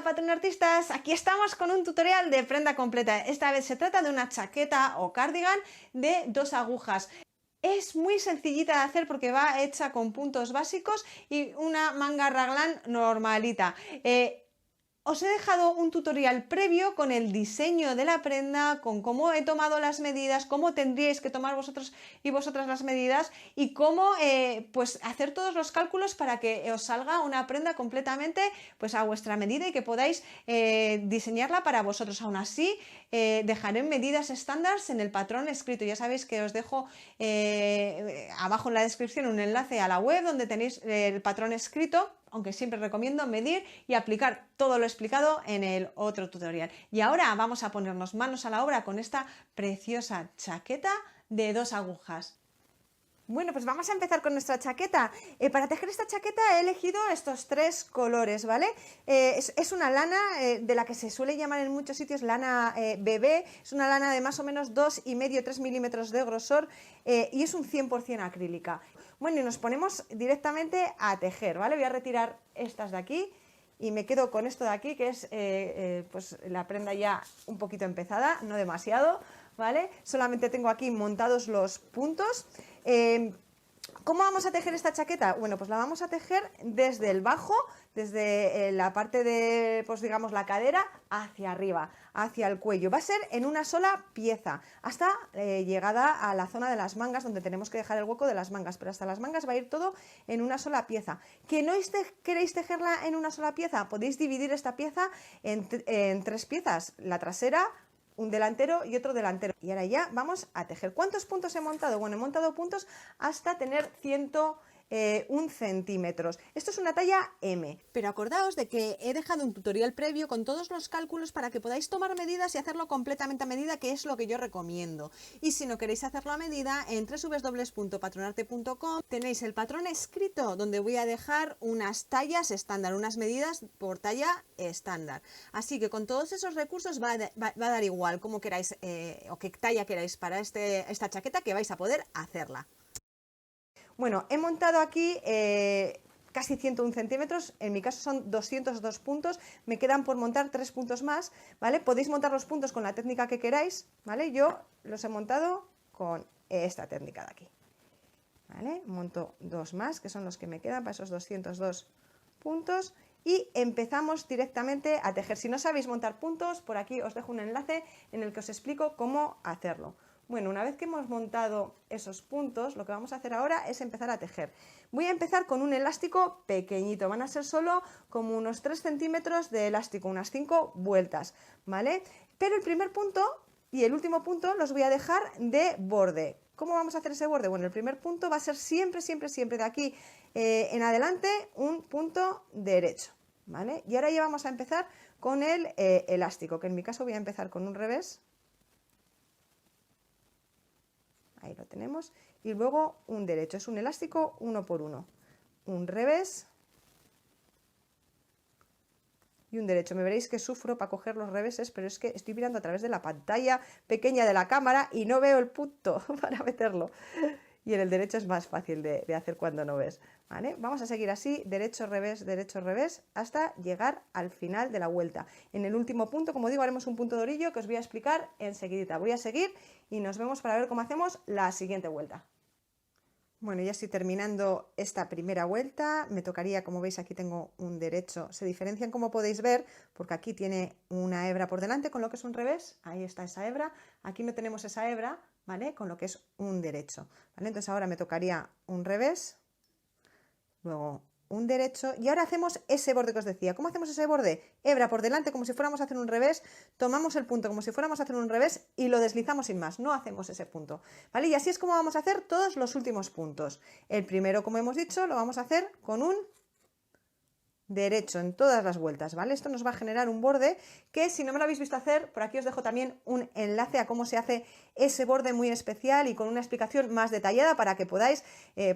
Hola patronartistas, aquí estamos con un tutorial de prenda completa. Esta vez se trata de una chaqueta o cardigan de 2 agujas. Es muy sencillita de hacer porque va hecha con puntos básicos y una manga raglan normalita. Os he dejado un tutorial previo con el diseño de la prenda, con cómo he tomado las medidas, cómo tendríais que tomar vosotros y vosotras las medidas y cómo pues hacer todos los cálculos para que os salga una prenda completamente pues a vuestra medida y que podáis diseñarla para vosotros. Aún así, dejaré medidas estándar en el patrón escrito. Ya sabéis que os dejo abajo en la descripción un enlace a la web donde tenéis el patrón escrito, aunque siempre recomiendo medir y aplicar todo lo explicado en el otro tutorial. Y ahora vamos a ponernos manos a la obra con esta preciosa chaqueta de 2 agujas. Bueno, pues vamos a empezar con nuestra chaqueta. Para tejer esta chaqueta he elegido estos 3 colores, ¿vale? Es una lana de la que se suele llamar en muchos sitios lana bebé. Es una lana de más o menos 2,5-3 milímetros de grosor y es un 100% acrílica. Bueno, y nos ponemos directamente a tejer, ¿vale? Voy a retirar estas de aquí y me quedo con esto de aquí, que es pues la prenda ya un poquito empezada, no demasiado, ¿vale? Solamente tengo aquí montados los puntos. ¿Cómo vamos a tejer esta chaqueta? Bueno, pues la vamos a tejer desde el bajo, desde la parte de, pues digamos, la cadera hacia arriba, hacia el cuello. Va a ser en una sola pieza, hasta llegada a la zona de las mangas, donde tenemos que dejar el hueco de las mangas, pero hasta las mangas va a ir todo en una sola pieza. ¿Que no queréis tejerla en una sola pieza? Podéis dividir esta pieza en 3 piezas, la trasera, un delantero y otro delantero. Y ahora ya vamos a tejer. ¿Cuántos puntos he montado? Bueno, he montado puntos hasta tener 101 centímetros. Esto es una talla M. Pero acordaos de que he dejado un tutorial previo con todos los cálculos para que podáis tomar medidas y hacerlo completamente a medida, que es lo que yo recomiendo. Y si no queréis hacerlo a medida, en www.patronarte.com tenéis el patrón escrito donde voy a dejar unas tallas estándar, unas medidas por talla estándar. Así que con todos esos recursos va a dar igual cómo queráis o qué talla queráis para esta chaqueta, que vais a poder hacerla. Bueno, he montado aquí casi 101 centímetros, en mi caso son 202 puntos, me quedan por montar 3 puntos más, ¿vale? Podéis montar los puntos con la técnica que queráis, ¿vale? Yo los he montado con esta técnica de aquí, ¿vale? Monto 2 más, que son los que me quedan para esos 202 puntos, y empezamos directamente a tejer. Si no sabéis montar puntos, por aquí os dejo un enlace en el que os explico cómo hacerlo. Bueno, una vez que hemos montado esos puntos, lo que vamos a hacer ahora es empezar a tejer. Voy a empezar con un elástico pequeñito, van a ser solo como unos 3 centímetros de elástico, unas 5 vueltas, ¿vale? Pero el primer punto y el último punto los voy a dejar de borde. ¿Cómo vamos a hacer ese borde? Bueno, el primer punto va a ser siempre de aquí en adelante un punto derecho, ¿vale? Y ahora ya vamos a empezar con el elástico, que en mi caso voy a empezar con un revés. Ahí lo tenemos. Y luego un derecho. Es un elástico 1 por 1. Un revés y un derecho. Me veréis que sufro para coger los reveses, pero es que estoy mirando a través de la pantalla pequeña de la cámara y no veo el punto para meterlo. Y en el derecho es más fácil de hacer cuando no ves, ¿vale? Vamos a seguir así, derecho, revés, hasta llegar al final de la vuelta. En el último punto, como digo, haremos un punto de orillo que os voy a explicar enseguida. Voy a seguir y nos vemos para ver cómo hacemos la siguiente vuelta. Bueno, ya estoy terminando esta primera vuelta, me tocaría, como veis aquí tengo un derecho, se diferencian como podéis ver, porque aquí tiene una hebra por delante con lo que es un revés, ahí está esa hebra, aquí no tenemos esa hebra, ¿vale? Con lo que es un derecho, ¿vale? Entonces ahora me tocaría un revés, luego un derecho y ahora hacemos ese borde que os decía. ¿Cómo hacemos ese borde? Hebra por delante como si fuéramos a hacer un revés, tomamos el punto como si fuéramos a hacer un revés y lo deslizamos sin más, no hacemos ese punto, ¿vale? Y así es como vamos a hacer todos los últimos puntos. El primero, como hemos dicho, lo vamos a hacer con un derecho en todas las vueltas, ¿vale? Esto nos va a generar un borde que, si no me lo habéis visto hacer, por aquí os dejo también un enlace a cómo se hace ese borde muy especial y con una explicación más detallada para que podáis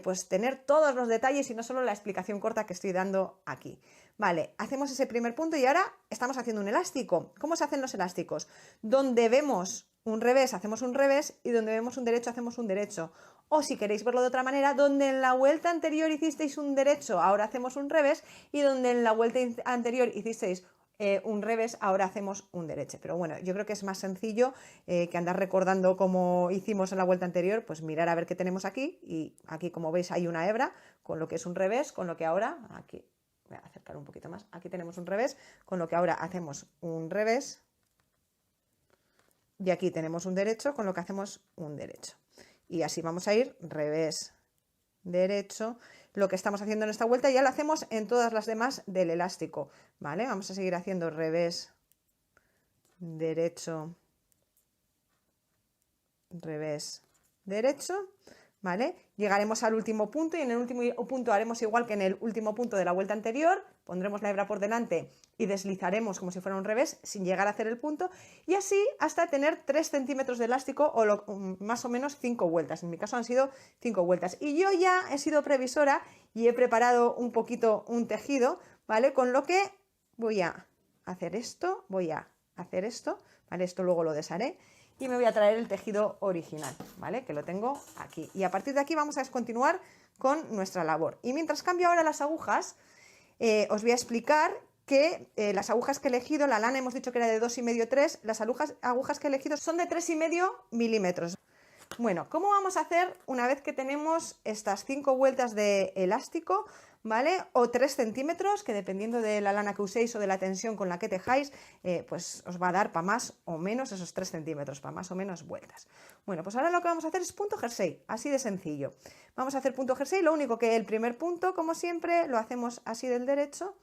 pues tener todos los detalles y no solo la explicación corta que estoy dando aquí. Vale, hacemos ese primer punto y ahora estamos haciendo un elástico. ¿Cómo se hacen los elásticos? Donde vemos un revés, hacemos un revés, y donde vemos un derecho, hacemos un derecho. O si queréis verlo de otra manera, donde en la vuelta anterior hicisteis un derecho, ahora hacemos un revés, y donde en la vuelta anterior hicisteis un revés, ahora hacemos un derecho. Pero bueno, yo creo que es más sencillo que andar recordando como hicimos en la vuelta anterior, pues mirar a ver qué tenemos aquí, y aquí como veis hay una hebra con lo que es un revés, con lo que ahora, aquí voy a acercar un poquito más, aquí tenemos un revés, con lo que ahora hacemos un revés, y aquí tenemos un derecho, con lo que hacemos un derecho. Y así vamos a ir revés, derecho. Lo que estamos haciendo en esta vuelta ya lo hacemos en todas las demás del elástico, ¿vale? Vamos a seguir haciendo revés, derecho, revés, derecho, ¿vale? Llegaremos al último punto y en el último punto haremos igual que en el último punto de la vuelta anterior, pondremos la hebra por delante y deslizaremos como si fuera un revés sin llegar a hacer el punto, y así hasta tener 3 centímetros de elástico o más o menos 5 vueltas. En mi caso han sido 5 vueltas y yo ya he sido previsora y he preparado un poquito un tejido, ¿vale? Con lo que voy a hacer esto, voy a hacer esto, ¿vale? Esto luego lo desharé. Y me voy a traer el tejido original, ¿vale? Que lo tengo aquí. Y a partir de aquí vamos a continuar con nuestra labor. Y mientras cambio ahora las agujas, os voy a explicar que las agujas que he elegido, la lana hemos dicho que era de 2,5-3, las agujas que he elegido son de 3,5 milímetros. Bueno, ¿cómo vamos a hacer una vez que tenemos estas 5 vueltas de elástico, ¿vale? O 3 centímetros, que dependiendo de la lana que uséis o de la tensión con la que tejáis, pues os va a dar para más o menos esos 3 centímetros, para más o menos vueltas. Bueno, pues ahora lo que vamos a hacer es punto jersey, así de sencillo. Vamos a hacer punto jersey, lo único que el primer punto, como siempre, lo hacemos así del derecho,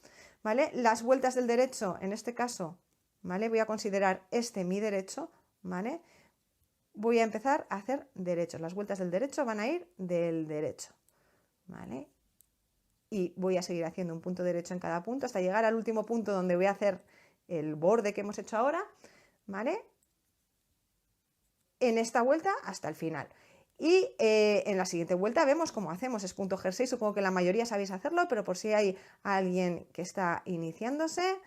¿vale? Las vueltas del derecho, en este caso, ¿vale? Voy a considerar este mi derecho, ¿vale? Voy a empezar a hacer derechos. Las vueltas del derecho van a ir del derecho, ¿vale? Y voy a seguir haciendo un punto derecho en cada punto hasta llegar al último punto donde voy a hacer el borde que hemos hecho ahora, ¿vale? En esta vuelta hasta el final. Y en la siguiente vuelta vemos cómo hacemos, es punto jersey, supongo que la mayoría sabéis hacerlo, pero por si hay alguien que está iniciándose,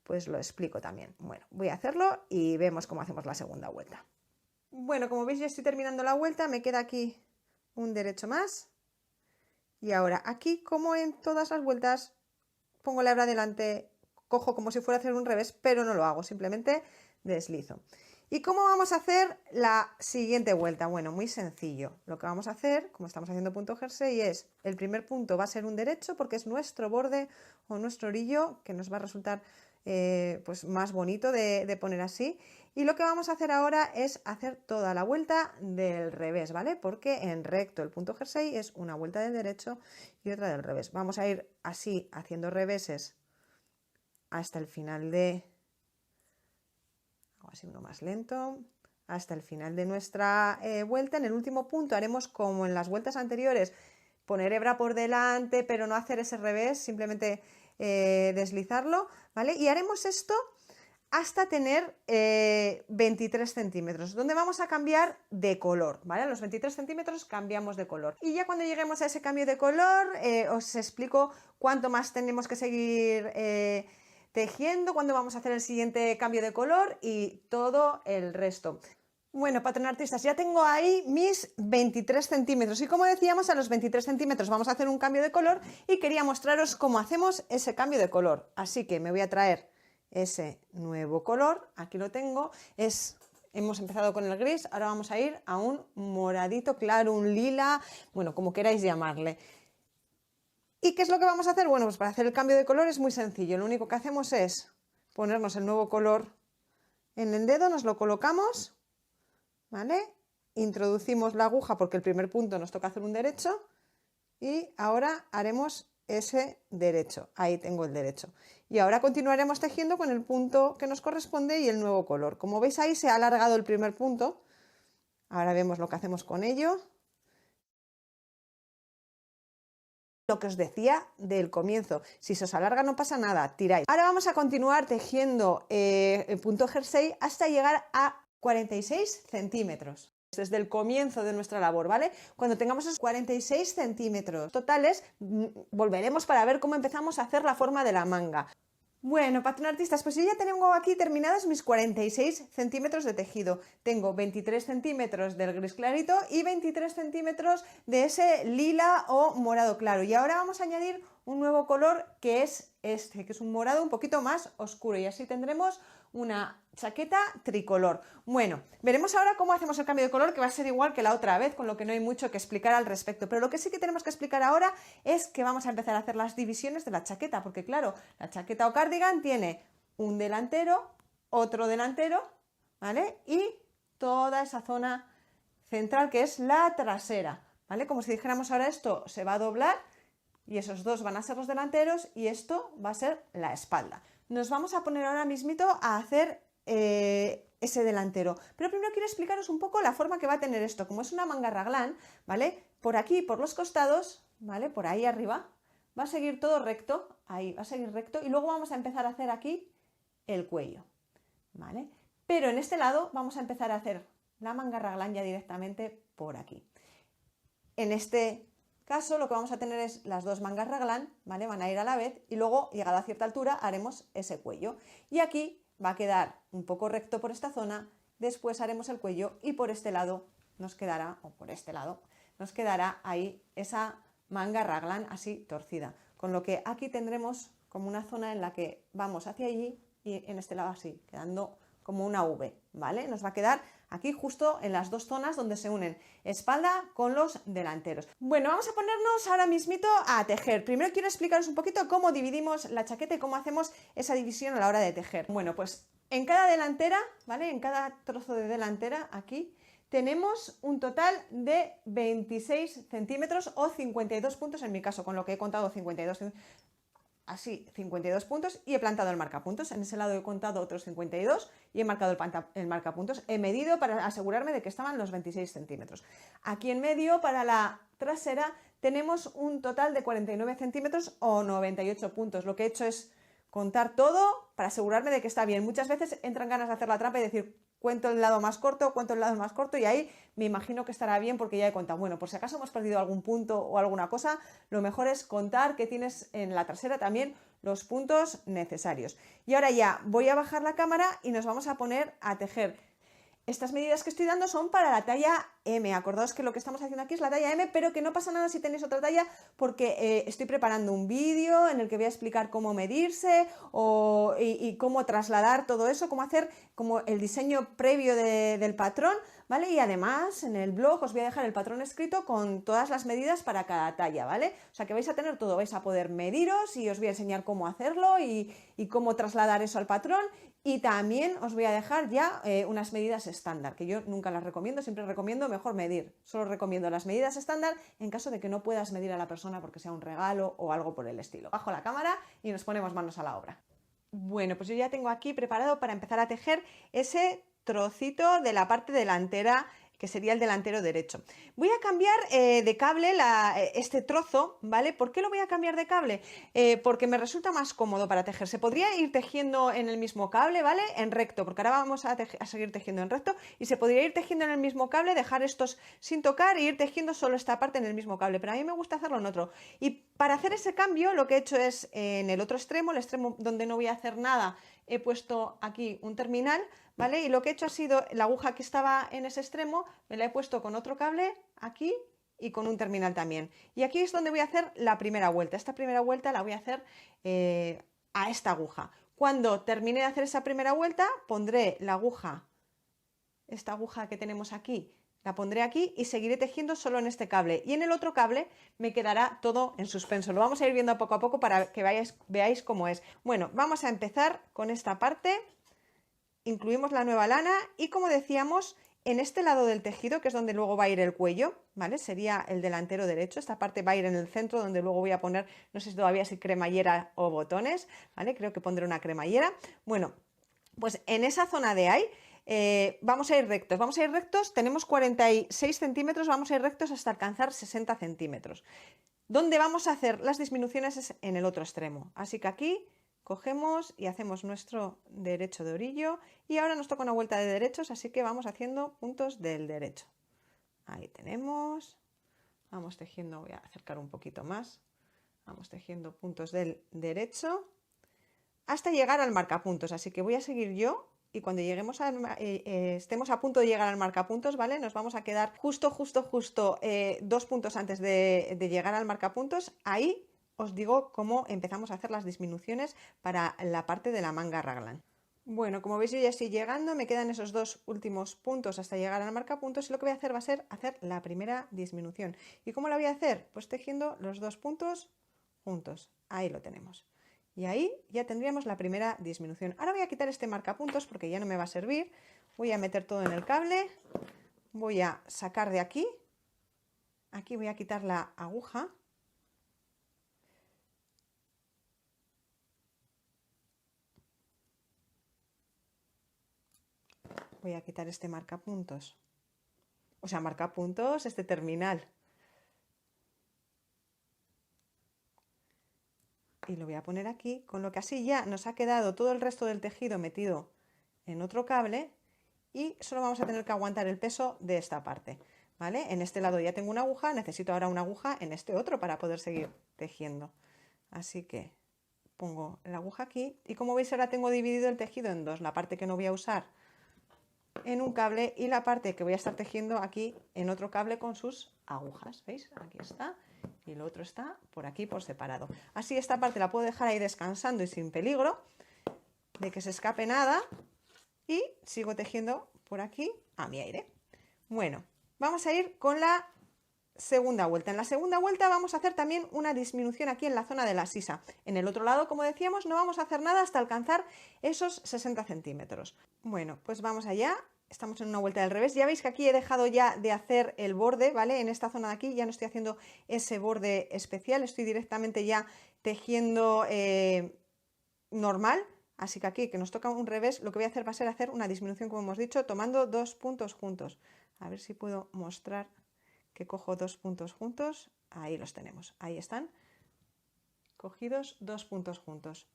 pues lo explico también. Bueno, voy a hacerlo y vemos cómo hacemos la segunda vuelta. Bueno, como veis ya estoy terminando la vuelta, me queda aquí un derecho más. Y ahora aquí, como en todas las vueltas, pongo la hebra delante, cojo como si fuera a hacer un revés, pero no lo hago, simplemente deslizo. ¿Y cómo vamos a hacer la siguiente vuelta? Bueno, muy sencillo. Lo que vamos a hacer, como estamos haciendo punto jersey, es el primer punto va a ser un derecho porque es nuestro borde o nuestro orillo, que nos va a resultar pues más bonito de poner así. Y lo que vamos a hacer ahora es hacer toda la vuelta del revés, ¿vale? Porque en recto el punto jersey es una vuelta del derecho y otra del revés. Vamos a ir así haciendo reveses hasta el final de... Hago así uno más lento. Hasta el final de nuestra vuelta. En el último punto haremos como en las vueltas anteriores, poner hebra por delante, pero no hacer ese revés, simplemente deslizarlo, ¿vale? Y haremos esto hasta tener 23 centímetros, donde vamos a cambiar de color, ¿vale? A los 23 centímetros cambiamos de color. Y ya cuando lleguemos a ese cambio de color, os explico cuánto más tenemos que seguir tejiendo, cuándo vamos a hacer el siguiente cambio de color y todo el resto. Bueno, patronartistas, ya tengo ahí mis 23 centímetros y como decíamos, a los 23 centímetros vamos a hacer un cambio de color y quería mostraros cómo hacemos ese cambio de color. Así que me voy a traer ese nuevo color, aquí lo tengo, hemos empezado con el gris, ahora vamos a ir a un moradito claro, un lila, bueno, como queráis llamarle. ¿Y qué es lo que vamos a hacer? Bueno, pues para hacer el cambio de color es muy sencillo, lo único que hacemos es ponernos el nuevo color en el dedo, nos lo colocamos, ¿vale? Introducimos la aguja porque el primer punto nos toca hacer un derecho y ahora haremos ese derecho, ahí tengo el derecho. Y ahora continuaremos tejiendo con el punto que nos corresponde y el nuevo color. Como veis ahí se ha alargado el primer punto, ahora vemos lo que hacemos con ello. Lo que os decía del comienzo, si se os alarga no pasa nada, tiráis. Ahora vamos a continuar tejiendo el punto jersey hasta llegar a 46 centímetros. Desde el comienzo de nuestra labor, ¿vale? Cuando tengamos esos 46 centímetros totales, volveremos para ver cómo empezamos a hacer la forma de la manga. Bueno, patronartistas, pues yo ya tengo aquí terminadas mis 46 centímetros de tejido. Tengo 23 centímetros del gris clarito y 23 centímetros de ese lila o morado claro. Y ahora vamos a añadir un nuevo color que es este, que es un morado un poquito más oscuro, y así tendremos una chaqueta tricolor. Bueno, veremos ahora cómo hacemos el cambio de color, que va a ser igual que la otra vez, con lo que no hay mucho que explicar al respecto, pero lo que sí que tenemos que explicar ahora es que vamos a empezar a hacer las divisiones de la chaqueta, porque claro, la chaqueta o cardigan tiene un delantero, otro delantero, ¿vale? Y toda esa zona central que es la trasera, ¿vale? Como si dijéramos ahora esto se va a doblar y esos dos van a ser los delanteros y esto va a ser la espalda. Nos vamos a poner ahora mismito a hacer ese delantero, pero primero quiero explicaros un poco la forma que va a tener esto. Como es una manga raglan, ¿vale? Por aquí, por los costados, ¿vale? Por ahí arriba, va a seguir todo recto, ahí va a seguir recto, y luego vamos a empezar a hacer aquí el cuello, ¿vale? Pero en este lado vamos a empezar a hacer la manga raglan ya directamente por aquí. En este caso lo que vamos a tener es las dos mangas raglan, ¿vale? Van a ir a la vez y luego, llegada a cierta altura, haremos ese cuello. Y aquí va a quedar un poco recto por esta zona, después haremos el cuello y por este lado nos quedará, o por este lado, nos quedará ahí esa manga raglan así torcida. Con lo que aquí tendremos como una zona en la que vamos hacia allí y en este lado así, quedando como una V, ¿vale? Nos va a quedar aquí justo en las dos zonas donde se unen espalda con los delanteros. Bueno, vamos a ponernos ahora mismito a tejer. Primero quiero explicaros un poquito cómo dividimos la chaqueta y cómo hacemos esa división a la hora de tejer. Bueno, pues en cada delantera, ¿vale? En cada trozo de delantera aquí tenemos un total de 26 centímetros o 52 puntos en mi caso, con lo que he contado 52 así 52 puntos y he plantado el marcapuntos. En ese lado he contado otros 52 y he marcado el marcapuntos. He medido para asegurarme de que estaban los 26 centímetros. Aquí en medio, para la trasera, tenemos un total de 49 centímetros o 98 puntos. Lo que he hecho es contar todo para asegurarme de que está bien. Muchas veces entran ganas de hacer la trampa y decir, cuento el lado más corto, cuento el lado más corto, y ahí me imagino que estará bien porque ya he contado. Bueno, por si acaso hemos perdido algún punto o alguna cosa, lo mejor es contar que tienes en la trasera también los puntos necesarios. Y ahora ya voy a bajar la cámara y nos vamos a poner a tejer. Estas medidas que estoy dando son para la talla M. Acordaos que lo que estamos haciendo aquí es la talla M, pero que no pasa nada si tenéis otra talla, porque estoy preparando un vídeo en el que voy a explicar cómo medirse y cómo trasladar todo eso, cómo hacer como el diseño previo del patrón, ¿vale? Y además en el blog os voy a dejar el patrón escrito con todas las medidas para cada talla, ¿vale? O sea que vais a tener todo, vais a poder mediros y os voy a enseñar cómo hacerlo y cómo trasladar eso al patrón. Y también os voy a dejar ya unas medidas estándar, que yo nunca las recomiendo, siempre recomiendo mejor medir. Solo recomiendo las medidas estándar en caso de que no puedas medir a la persona porque sea un regalo o algo por el estilo. Bajo la cámara y nos ponemos manos a la obra. Bueno, pues yo ya tengo aquí preparado para empezar a tejer ese trocito de la parte delantera, que sería el delantero derecho. Voy a cambiar de cable este trozo, ¿vale? ¿Por qué lo voy a cambiar de cable? Porque me resulta más cómodo para tejer. Se podría ir tejiendo en el mismo cable, ¿vale? En recto, porque ahora vamos a seguir tejiendo en recto, y se podría ir tejiendo en el mismo cable, dejar estos sin tocar e ir tejiendo solo esta parte en el mismo cable, pero a mí me gusta hacerlo en otro. Y para hacer ese cambio lo que he hecho es en el otro extremo, el extremo donde no voy a hacer nada, he puesto aquí un terminal, ¿vale? Y lo que he hecho ha sido la aguja que estaba en ese extremo, me la he puesto con otro cable aquí y con un terminal también. Y aquí es donde voy a hacer la primera vuelta. Esta primera vuelta la voy a hacer a esta aguja. Cuando termine de hacer esa primera vuelta, pondré la aguja, esta aguja que tenemos aquí, la pondré aquí y seguiré tejiendo solo en este cable. Y en el otro cable me quedará todo en suspenso. Lo vamos a ir viendo poco a poco para que veáis cómo es. Bueno, vamos a empezar con esta parte. Incluimos la nueva lana y, como decíamos, en este lado del tejido, que es donde luego va a ir el cuello, ¿vale? Sería el delantero derecho. Esta parte va a ir en el centro, donde luego voy a poner, no sé todavía si cremallera o botones, ¿vale? Creo que pondré una cremallera. Bueno, pues en esa zona de ahí vamos a ir rectos, tenemos 46 centímetros, vamos a ir rectos hasta alcanzar 60 centímetros. Donde vamos a hacer las disminuciones es en el otro extremo, así que aquí cogemos y hacemos nuestro derecho de orillo y ahora nos toca una vuelta de derechos, así que vamos haciendo puntos del derecho. Ahí tenemos, vamos tejiendo, voy a acercar un poquito más, vamos tejiendo puntos del derecho hasta llegar al marcapuntos, así que voy a seguir yo. Y cuando lleguemos estemos a punto de llegar al marcapuntos, ¿vale? Nos vamos a quedar justo 2 puntos antes de llegar al marcapuntos. Ahí os digo cómo empezamos a hacer las disminuciones para la parte de la manga raglan. Bueno, como veis yo ya estoy llegando, me quedan esos dos últimos puntos hasta llegar al marcapuntos y lo que voy a hacer va a ser hacer la primera disminución. ¿Y cómo la voy a hacer? Pues tejiendo los dos puntos juntos. Ahí lo tenemos. Y ahí ya tendríamos la primera disminución. Ahora voy a quitar este marcapuntos porque ya no me va a servir. Voy a meter todo en el cable. Voy a sacar de aquí. Aquí voy a quitar la aguja. Voy a quitar este marcapuntos. O sea, marcapuntos, este terminal. Y lo voy a poner aquí, con lo que así ya nos ha quedado todo el resto del tejido metido en otro cable y solo vamos a tener que aguantar el peso de esta parte, ¿vale? En este lado ya tengo una aguja, necesito ahora una aguja en este otro para poder seguir tejiendo. Así que pongo la aguja aquí y como veis ahora tengo dividido el tejido en dos, la parte que no voy a usar en un cable y la parte que voy a estar tejiendo aquí en otro cable con sus agujas, ¿veis? Aquí está. Y el otro está por aquí por separado. Así esta parte la puedo dejar ahí descansando y sin peligro de que se escape nada y sigo tejiendo por aquí a mi aire. Bueno, vamos a ir con la segunda vuelta. En la segunda vuelta vamos a hacer también una disminución aquí en la zona de la sisa. En el otro lado, como decíamos, no vamos a hacer nada hasta alcanzar esos 60 centímetros. Bueno, pues vamos allá. Estamos en una vuelta del revés. Ya veis que aquí he dejado ya de hacer el borde, ¿vale? En esta zona de aquí ya no estoy haciendo ese borde especial, estoy directamente ya tejiendo normal. Así que aquí, que nos toca un revés, lo que voy a hacer va a ser hacer una disminución, como hemos dicho, tomando dos puntos juntos. A ver si puedo mostrar que cojo dos puntos juntos. Ahí los tenemos, ahí están. Cogidos dos puntos juntos.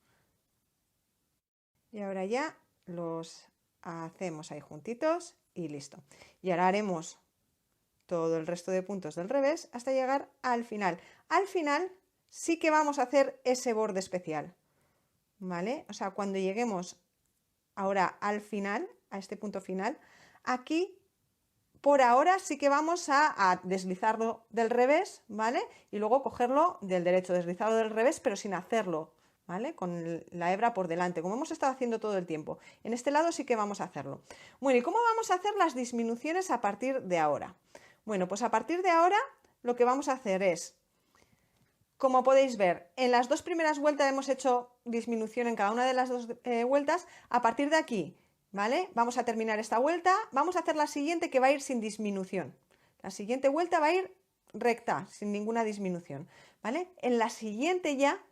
Y ahora ya los hacemos ahí juntitos y listo. Y ahora haremos todo el resto de puntos del revés hasta llegar al final. Al final sí que vamos a hacer ese borde especial, ¿vale? O sea, cuando lleguemos ahora al final, a este punto final, aquí por ahora sí que vamos a deslizarlo del revés, ¿vale? Y luego cogerlo del derecho, deslizarlo del revés, pero sin hacerlo, ¿vale? Con la hebra por delante, como hemos estado haciendo todo el tiempo. En este lado sí que vamos a hacerlo. Bueno, ¿y cómo vamos a hacer las disminuciones a partir de ahora? Bueno, pues a partir de ahora lo que vamos a hacer es, como podéis ver, en las dos primeras vueltas hemos hecho disminución en cada una de las dos vueltas. A partir de aquí, ¿vale? Vamos a terminar esta vuelta, vamos a hacer la siguiente que va a ir sin disminución. La siguiente vuelta va a ir recta, sin ninguna disminución, ¿vale? En la siguiente ya,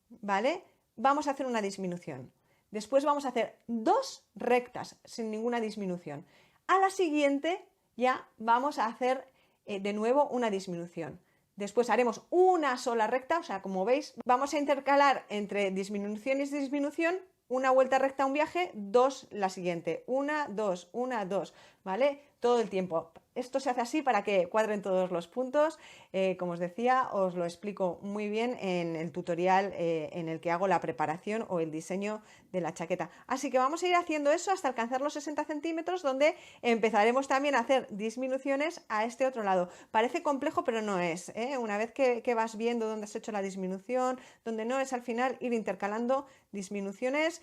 ¿vale? Vamos a hacer una disminución. Después vamos a hacer dos rectas sin ninguna disminución. A la siguiente ya vamos a hacer de nuevo una disminución. Después haremos una sola recta, o sea, como veis, vamos a intercalar entre disminución y disminución, una vuelta recta, un viaje, dos la siguiente, una, dos, ¿vale? Todo el tiempo. Esto se hace así para que cuadren todos los puntos. Como os decía, os lo explico muy bien en el tutorial en el que hago la preparación o el diseño de la chaqueta. Así que vamos a ir haciendo eso hasta alcanzar los 60 centímetros, donde empezaremos también a hacer disminuciones a este otro lado. Parece complejo, pero no es, ¿eh? Una vez que vas viendo dónde has hecho la disminución, donde no, es al final ir intercalando disminuciones,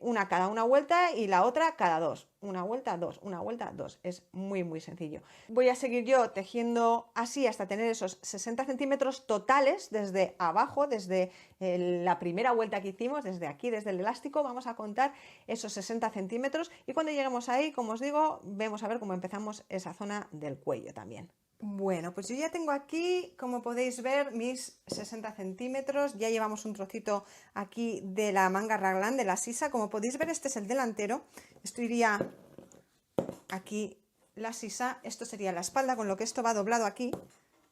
una cada una vuelta y la otra cada dos. Una vuelta, dos, una vuelta, dos. Es muy, muy sencillo. Voy a seguir yo tejiendo así hasta tener esos 60 centímetros totales desde abajo, desde la primera vuelta que hicimos, desde aquí, desde el elástico, vamos a contar esos 60 centímetros y cuando lleguemos ahí, como os digo, vemos a ver cómo empezamos esa zona del cuello también. Bueno, pues yo ya tengo aquí, como podéis ver, mis 60 centímetros, ya llevamos un trocito aquí de la manga raglan, de la sisa, como podéis ver este es el delantero, esto iría aquí la sisa, esto sería la espalda, con lo que esto va doblado aquí,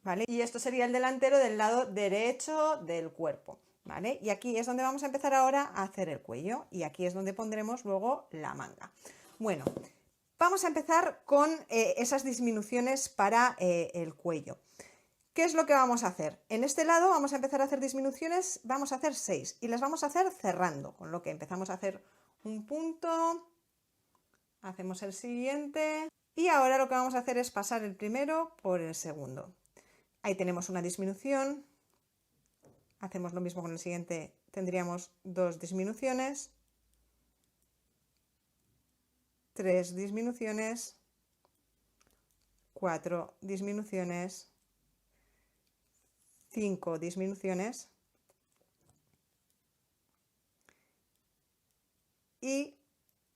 ¿vale? Y esto sería el delantero del lado derecho del cuerpo, ¿vale? Y aquí es donde vamos a empezar ahora a hacer el cuello y aquí es donde pondremos luego la manga. Bueno, vamos a empezar con esas disminuciones para el cuello. ¿Qué es lo que vamos a hacer? En este lado vamos a empezar a hacer disminuciones, vamos a hacer 6 y las vamos a hacer cerrando, con lo que empezamos a hacer un punto, hacemos el siguiente y ahora lo que vamos a hacer es pasar el primero por el segundo. Ahí tenemos una disminución, hacemos lo mismo con el siguiente, tendríamos 2 disminuciones, 3 disminuciones, 4 disminuciones, 5 disminuciones y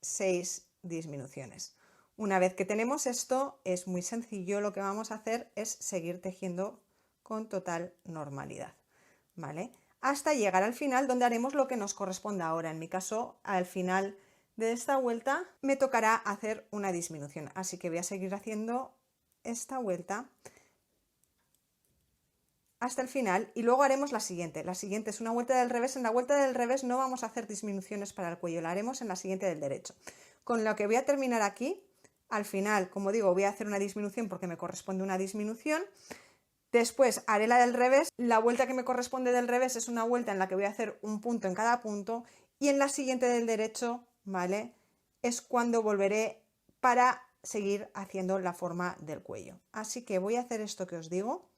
6 disminuciones. Una vez que tenemos esto, es muy sencillo, lo que vamos a hacer es seguir tejiendo con total normalidad, ¿vale? Hasta llegar al final, donde haremos lo que nos corresponda ahora. En mi caso, al final de esta vuelta me tocará hacer una disminución, así que voy a seguir haciendo esta vuelta hasta el final y luego haremos la siguiente. La siguiente es una vuelta del revés. En la vuelta del revés no vamos a hacer disminuciones para el cuello, la haremos en la siguiente del derecho. Con lo que voy a terminar aquí, al final, como digo, voy a hacer una disminución porque me corresponde una disminución. Después haré la del revés. La vuelta que me corresponde del revés es una vuelta en la que voy a hacer un punto en cada punto y en la siguiente del derecho, ¿vale? Es cuando volveré para seguir haciendo la forma del cuello. Así que voy a hacer esto que os digo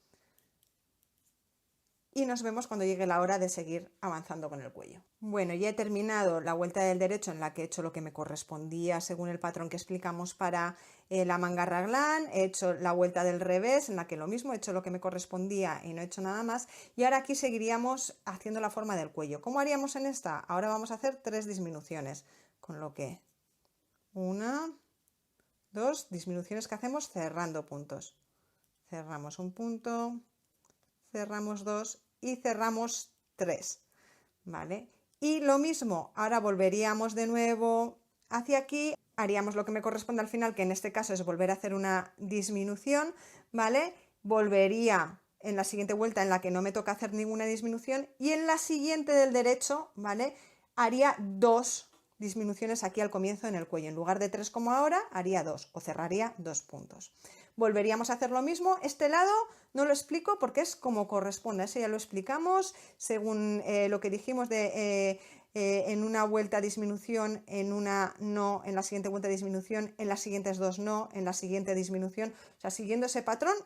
y nos vemos cuando llegue la hora de seguir avanzando con el cuello. Bueno, ya he terminado la vuelta del derecho en la que he hecho lo que me correspondía según el patrón que explicamos para la manga raglan. He hecho la vuelta del revés en la que lo mismo, he hecho lo que me correspondía y no he hecho nada más. Y ahora aquí seguiríamos haciendo la forma del cuello. ¿Cómo haríamos en esta? Ahora vamos a hacer 3 disminuciones, con lo que 1, 2 disminuciones que hacemos cerrando puntos. Cerramos un punto, cerramos 2 y cerramos 3, ¿vale? Y lo mismo, ahora volveríamos de nuevo hacia aquí, haríamos lo que me corresponde al final, que en este caso es volver a hacer una disminución, ¿vale? Volvería en la siguiente vuelta en la que no me toca hacer ninguna disminución y en la siguiente del derecho, ¿vale? Haría 2 disminuciones aquí al comienzo en el cuello. En lugar de 3 como ahora, haría 2 o cerraría 2 puntos. Volveríamos a hacer lo mismo. Este lado no lo explico porque es como corresponde. Ese ya lo explicamos según lo que dijimos de en una vuelta disminución, en una no, en la siguiente vuelta disminución, en las siguientes 2 no, en la siguiente disminución. O sea, siguiendo ese patrón,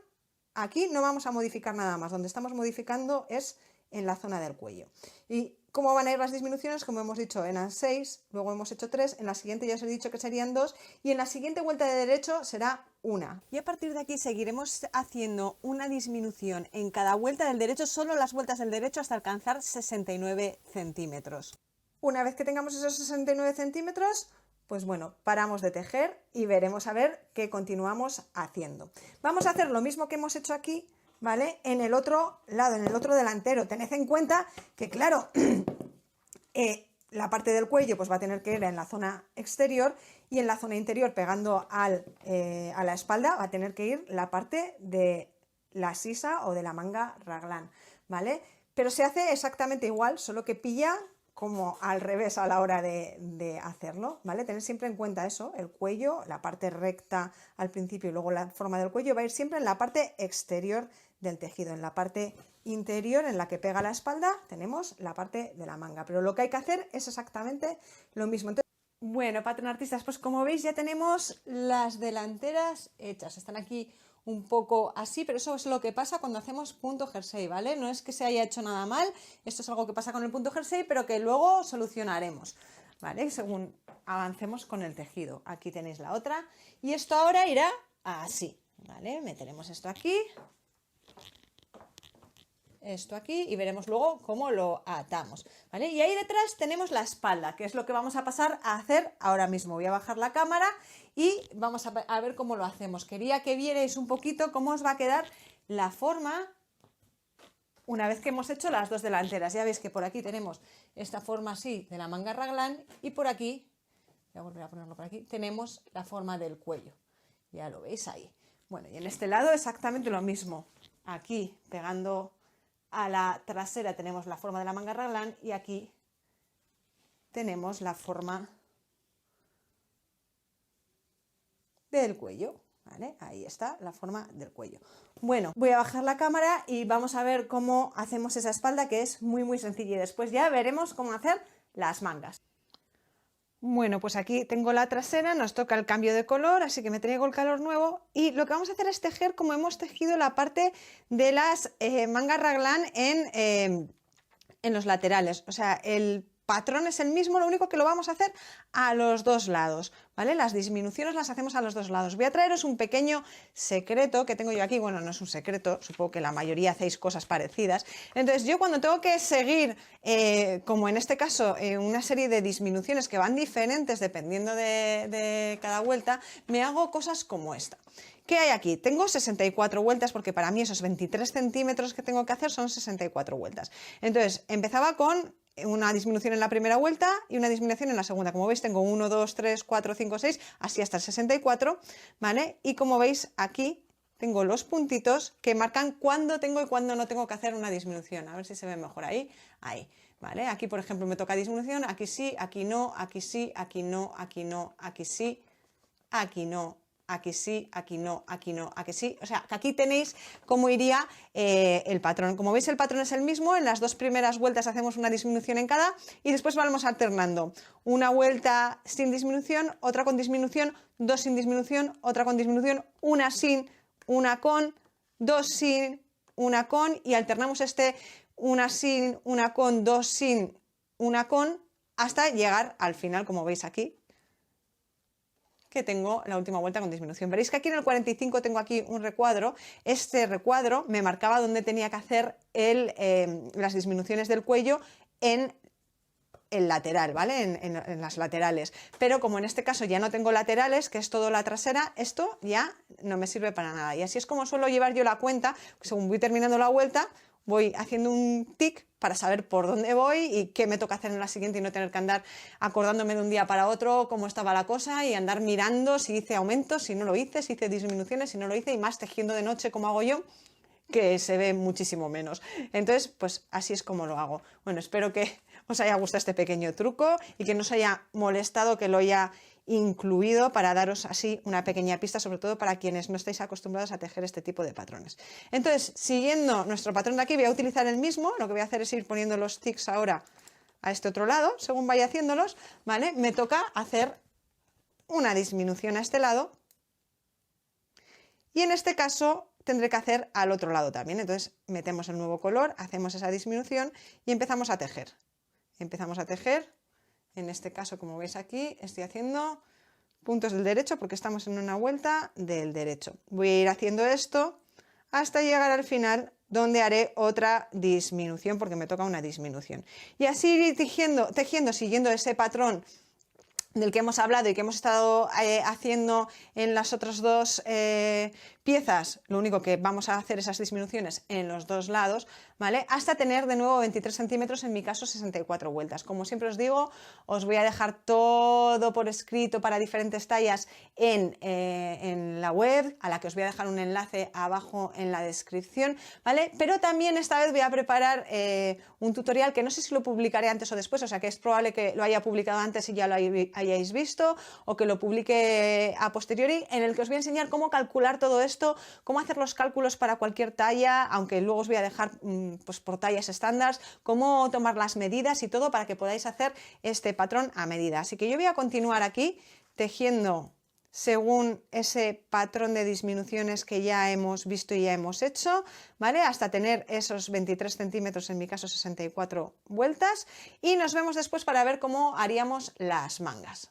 aquí no vamos a modificar nada más. Donde estamos modificando es en la zona del cuello. ¿Y cómo van a ir las disminuciones? Como hemos dicho, eran 6, luego hemos hecho 3, en la siguiente ya os he dicho que serían 2 y en la siguiente vuelta de derecho será 1. Y a partir de aquí seguiremos haciendo una disminución en cada vuelta del derecho, solo las vueltas del derecho hasta alcanzar 69 centímetros. Una vez que tengamos esos 69 centímetros, pues bueno, paramos de tejer y veremos a ver qué continuamos haciendo. Vamos a hacer lo mismo que hemos hecho aquí, ¿vale? En el otro lado, en el otro delantero. Tened en cuenta que, claro, la parte del cuello pues va a tener que ir en la zona exterior y en la zona interior, pegando a la espalda, va a tener que ir la parte de la sisa o de la manga raglan, ¿vale? Pero se hace exactamente igual, solo que pilla como al revés a la hora de hacerlo, ¿vale? Tener siempre en cuenta eso, el cuello, la parte recta al principio y luego la forma del cuello va a ir siempre en la parte exterior del tejido. En la parte interior, en la que pega la espalda, tenemos la parte de la manga, pero lo que hay que hacer es exactamente lo mismo. Entonces, bueno, patrón artistas, pues como veis ya tenemos las delanteras hechas, están aquí un poco así, pero eso es lo que pasa cuando hacemos punto jersey, ¿vale? No es que se haya hecho nada mal, esto es algo que pasa con el punto jersey, pero que luego solucionaremos, ¿vale? Según avancemos con el tejido. Aquí tenéis la otra y esto ahora irá así, ¿vale? Meteremos esto aquí y veremos luego cómo lo atamos, ¿vale? Y ahí detrás tenemos la espalda, que es lo que vamos a pasar a hacer ahora mismo. Voy a bajar la cámara y vamos a ver cómo lo hacemos. Quería que vierais un poquito cómo os va a quedar la forma una vez que hemos hecho las dos delanteras. Ya veis que por aquí tenemos esta forma así de la manga raglan y por aquí, voy a volver a ponerlo por aquí, tenemos la forma del cuello. Ya lo veis ahí. Bueno, y en este lado exactamente lo mismo. Aquí pegando a la trasera tenemos la forma de la manga raglan y aquí tenemos la forma del cuello, ¿vale? Ahí está la forma del cuello. Bueno, voy a bajar la cámara y vamos a ver cómo hacemos esa espalda, que es muy sencilla, y después ya veremos cómo hacer las mangas. Bueno, pues aquí tengo la trasera, nos toca el cambio de color, así que me traigo el color nuevo y lo que vamos a hacer es tejer como hemos tejido la parte de las mangas raglan en los laterales, o sea, el patrón es el mismo, lo único que lo vamos a hacer a los dos lados, ¿vale? Las disminuciones las hacemos a los dos lados. Voy a traeros un pequeño secreto que tengo yo aquí, bueno, no es un secreto, supongo que la mayoría hacéis cosas parecidas. Entonces, yo cuando tengo que seguir, como en este caso, una serie de disminuciones que van diferentes dependiendo de cada vuelta, me hago cosas como esta. ¿Qué hay aquí? Tengo 64 vueltas porque para mí esos 23 centímetros que tengo que hacer son 64 vueltas. Entonces, empezaba con una disminución en la primera vuelta y una disminución en la segunda. Como veis, tengo 1, 2, 3, 4, 5, 6, así hasta el 64, ¿vale? Y como veis, aquí tengo los puntitos que marcan cuándo tengo y cuándo no tengo que hacer una disminución. A ver si se ve mejor ahí. Ahí, ¿vale? Aquí, por ejemplo, me toca disminución, aquí sí, aquí no, aquí sí, aquí no, aquí no, aquí sí, aquí no, aquí sí, aquí no, aquí no, aquí sí. O sea, que aquí tenéis cómo iría el patrón. Como veis, el patrón es el mismo. En las dos primeras vueltas hacemos una disminución en cada y después vamos alternando. Una vuelta sin disminución, otra con disminución, dos sin disminución, otra con disminución, una sin, una con, dos sin, una con y alternamos una sin, una con, dos sin, una con hasta llegar al final, como veis aquí, que tengo la última vuelta con disminución. Veréis que aquí en el 45 tengo aquí un recuadro. Este recuadro me marcaba dónde tenía que hacer las disminuciones del cuello en el lateral, ¿vale? En las laterales. Pero como en este caso ya no tengo laterales, que es todo la trasera, esto ya no me sirve para nada. Y así es como suelo llevar yo la cuenta. Según voy terminando la vuelta, voy haciendo un tic para saber por dónde voy y qué me toca hacer en la siguiente y no tener que andar acordándome de un día para otro cómo estaba la cosa y andar mirando si hice aumentos, si no lo hice, si hice disminuciones, si no lo hice y más tejiendo de noche como hago yo, que se ve muchísimo menos. Entonces, pues así es como lo hago. Bueno, espero que os haya gustado este pequeño truco y que no os haya molestado que lo haya incluido para daros así una pequeña pista, sobre todo para quienes no estáis acostumbrados a tejer este tipo de patrones. Entonces, siguiendo nuestro patrón de aquí, voy a utilizar el mismo. Lo que voy a hacer es ir poniendo los tics ahora a este otro lado, según vaya haciéndolos, ¿vale? Me toca hacer una disminución a este lado y en este caso tendré que hacer al otro lado también. Entonces metemos el nuevo color, hacemos esa disminución y empezamos a tejer. Empezamos a tejer. En este caso, como veis aquí, estoy haciendo puntos del derecho porque estamos en una vuelta del derecho. Voy a ir haciendo esto hasta llegar al final, donde haré otra disminución porque me toca una disminución. Y así ir tejiendo siguiendo ese patrón del que hemos hablado y que hemos estado haciendo en las otras dos piezas. Lo único que vamos a hacer esas disminuciones en los dos lados, ¿vale? Hasta tener de nuevo 23 centímetros, en mi caso 64 vueltas. Como siempre os digo, os voy a dejar todo por escrito para diferentes tallas en la web, a la que os voy a dejar un enlace abajo en la descripción, ¿vale? Pero también esta vez voy a preparar un tutorial que no sé si lo publicaré antes o después, o sea que es probable que lo haya publicado antes y ya lo hayáis visto, o que lo publique a posteriori, en el que os voy a enseñar cómo calcular todo esto, cómo hacer los cálculos para cualquier talla, aunque luego os voy a dejar pues por tallas estándar, cómo tomar las medidas y todo para que podáis hacer este patrón a medida. Así que yo voy a continuar aquí tejiendo según ese patrón de disminuciones que ya hemos visto y ya hemos hecho, ¿vale? Hasta tener esos 23 centímetros, en mi caso 64 vueltas, y nos vemos después para ver cómo haríamos las mangas.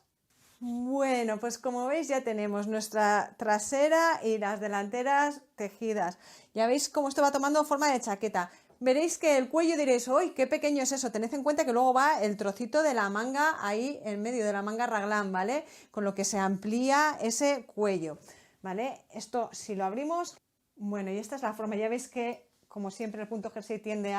Bueno, pues como veis ya tenemos nuestra trasera y las delanteras tejidas. Ya veis cómo esto va tomando forma de chaqueta. Veréis que el cuello diréis, ¡uy, qué pequeño es eso! Tened en cuenta que luego va el trocito de la manga ahí en medio de la manga raglan, ¿vale? Con lo que se amplía ese cuello, ¿vale? Esto si lo abrimos, bueno, y esta es la forma. Ya veis que, como siempre, el punto jersey tiende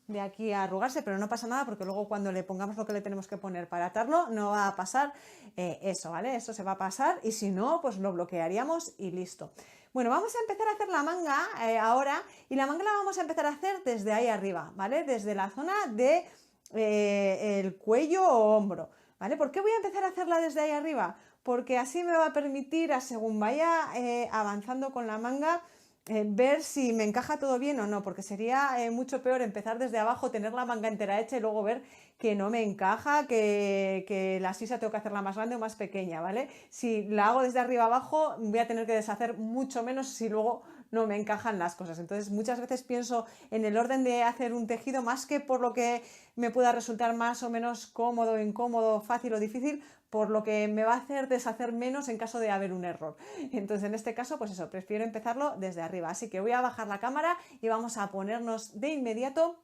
de aquí a arrugarse, pero no pasa nada porque luego cuando le pongamos lo que le tenemos que poner para atarlo no va a pasar eso, ¿vale? Eso se va a pasar y si no, pues lo bloquearíamos y listo. Bueno, vamos a empezar a hacer la manga ahora y la manga la vamos a empezar a hacer desde ahí arriba, ¿vale? Desde la zona de el cuello o hombro, ¿vale? ¿Por qué voy a empezar a hacerla desde ahí arriba? Porque así me va a permitir, según vaya avanzando con la manga, ver si me encaja todo bien o no, porque sería mucho peor empezar desde abajo, tener la manga entera hecha y luego ver que no me encaja, que la sisa tengo que hacerla más grande o más pequeña, ¿vale? Si la hago desde arriba abajo voy a tener que deshacer mucho menos si luego no me encajan las cosas. Entonces muchas veces pienso en el orden de hacer un tejido más que por lo que me pueda resultar más o menos cómodo, incómodo, fácil o difícil, por lo que me va a hacer deshacer menos en caso de haber un error. Entonces en este caso, pues eso, prefiero empezarlo desde arriba. Así que voy a bajar la cámara y vamos a ponernos de inmediato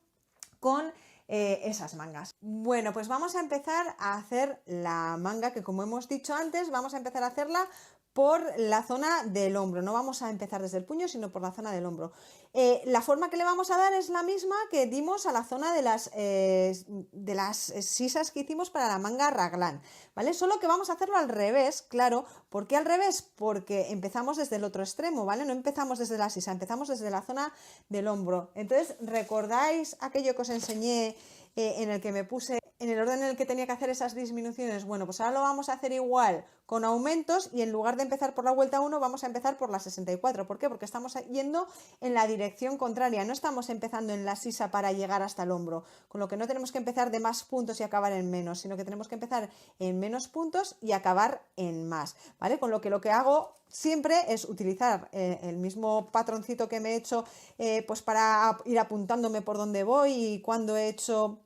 con esas mangas. Bueno, pues vamos a empezar a hacer la manga, que como hemos dicho antes, vamos a empezar a hacerla por la zona del hombro. No vamos a empezar desde el puño, sino por la zona del hombro. La forma que le vamos a dar es la misma que dimos a la zona de las sisas que hicimos para la manga raglan, ¿vale? Solo que vamos a hacerlo al revés, claro. ¿Por qué al revés? Porque empezamos desde el otro extremo, ¿vale? No empezamos desde la sisa, empezamos desde la zona del hombro. Entonces, ¿recordáis aquello que os enseñé en el que me puse en el orden en el que tenía que hacer esas disminuciones? Bueno, pues ahora lo vamos a hacer igual con aumentos y en lugar de empezar por la vuelta 1 vamos a empezar por la 64. ¿Por qué? Porque estamos yendo en la dirección contraria, no estamos empezando en la sisa para llegar hasta el hombro, con lo que no tenemos que empezar de más puntos y acabar en menos, sino que tenemos que empezar en menos puntos y acabar en más, ¿vale? Con lo que hago siempre es utilizar el mismo patroncito que me he hecho pues para ir apuntándome por dónde voy y cuando he hecho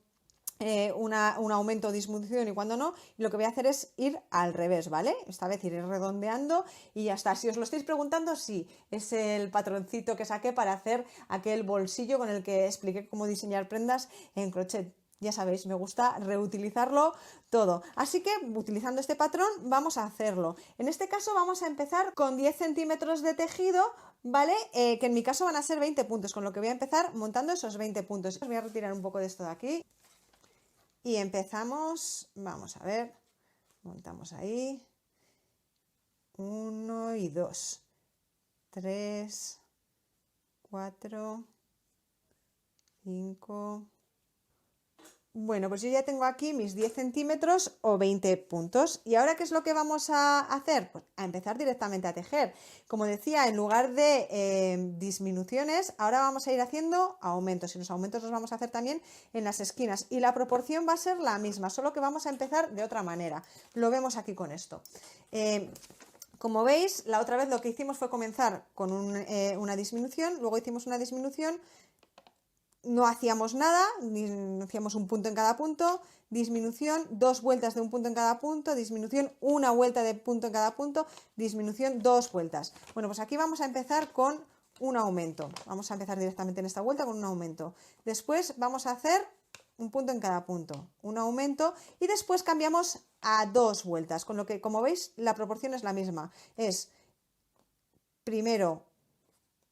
un aumento o disminución y cuando no, y lo que voy a hacer es ir al revés, ¿vale? Esta vez iré redondeando y ya está. Si os lo estáis preguntando, sí, es el patroncito que saqué para hacer aquel bolsillo con el que expliqué cómo diseñar prendas en crochet. Ya sabéis, me gusta reutilizarlo todo. Así que utilizando este patrón vamos a hacerlo. En este caso vamos a empezar con 10 centímetros de tejido, ¿vale? Que en mi caso van a ser 20 puntos, con lo que voy a empezar montando esos 20 puntos. Os voy a retirar un poco de esto de aquí. Y empezamos, vamos a ver, montamos ahí, 1 y 2, 3, 4, 5. Bueno, pues yo ya tengo aquí mis 10 centímetros o 20 puntos. ¿Y ahora qué es lo que vamos a hacer? Pues a empezar directamente a tejer. Como decía, en lugar de disminuciones, ahora vamos a ir haciendo aumentos. Y los aumentos los vamos a hacer también en las esquinas. Y la proporción va a ser la misma, solo que vamos a empezar de otra manera. Lo vemos aquí con esto. Como veis, la otra vez lo que hicimos fue comenzar con una disminución, luego hicimos una disminución. No hacíamos nada, hacíamos un punto en cada punto, disminución, 2 vueltas de un punto en cada punto, disminución, una vuelta de punto en cada punto, disminución, 2 vueltas. Bueno, pues aquí vamos a empezar con un aumento. Vamos a empezar directamente en esta vuelta con un aumento. Después vamos a hacer un punto en cada punto, un aumento y después cambiamos a 2 vueltas, con lo que, como veis, la proporción es la misma. Es primero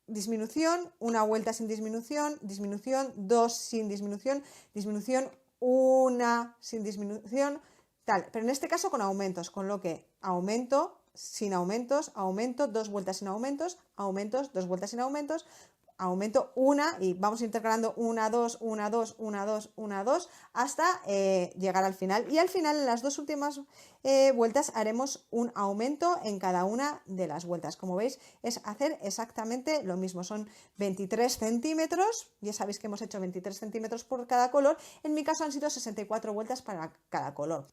disminución, una vuelta sin disminución, disminución, 2 sin disminución, disminución, una sin disminución, tal. Pero en este caso con aumentos, con lo que aumento, sin aumentos, aumento, 2 vueltas sin aumentos, aumentos, 2 vueltas sin aumentos, aumento una y vamos intercalando 1, 2, 1, 2, 1, 2, 1, 2 hasta llegar al final. Y al final, en las dos últimas vueltas, haremos un aumento en cada una de las vueltas. Como veis, es hacer exactamente lo mismo. Son 23 centímetros. Ya sabéis que hemos hecho 23 centímetros por cada color. En mi caso han sido 64 vueltas para cada color.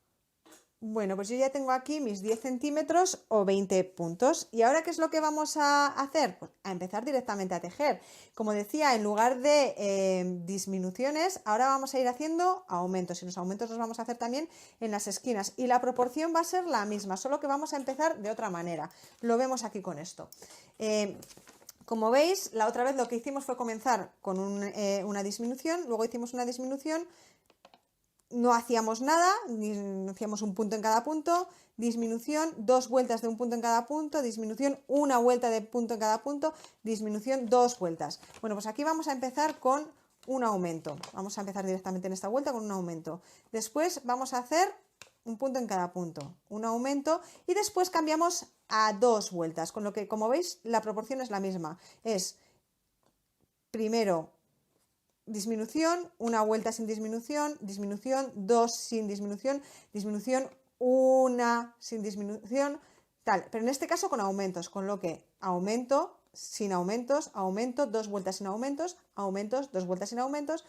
Bueno, pues yo ya tengo aquí mis 10 centímetros o 20 puntos. ¿Y ahora qué es lo que vamos a hacer? Pues a empezar directamente a tejer. Como decía, en lugar de disminuciones, ahora vamos a ir haciendo aumentos. Y los aumentos los vamos a hacer también en las esquinas. Y la proporción va a ser la misma, solo que vamos a empezar de otra manera. Lo vemos aquí con esto. Como veis, la otra vez lo que hicimos fue comenzar con una disminución, luego hicimos una disminución. No hacíamos nada, hacíamos un punto en cada punto, disminución, 2 vueltas de un punto en cada punto, disminución, una vuelta de punto en cada punto, disminución, 2 vueltas. Bueno, pues aquí vamos a empezar con un aumento. Vamos a empezar directamente en esta vuelta con un aumento. Después vamos a hacer un punto en cada punto, un aumento y después cambiamos a 2 vueltas, con lo que, como veis, la proporción es la misma. Es primero disminución, una vuelta sin disminución, disminución, 2 sin disminución, disminución, una sin disminución, tal. Pero en este caso con aumentos, con lo que aumento sin aumentos, aumento, 2 vueltas sin aumentos, aumentos, 2 vueltas sin aumentos,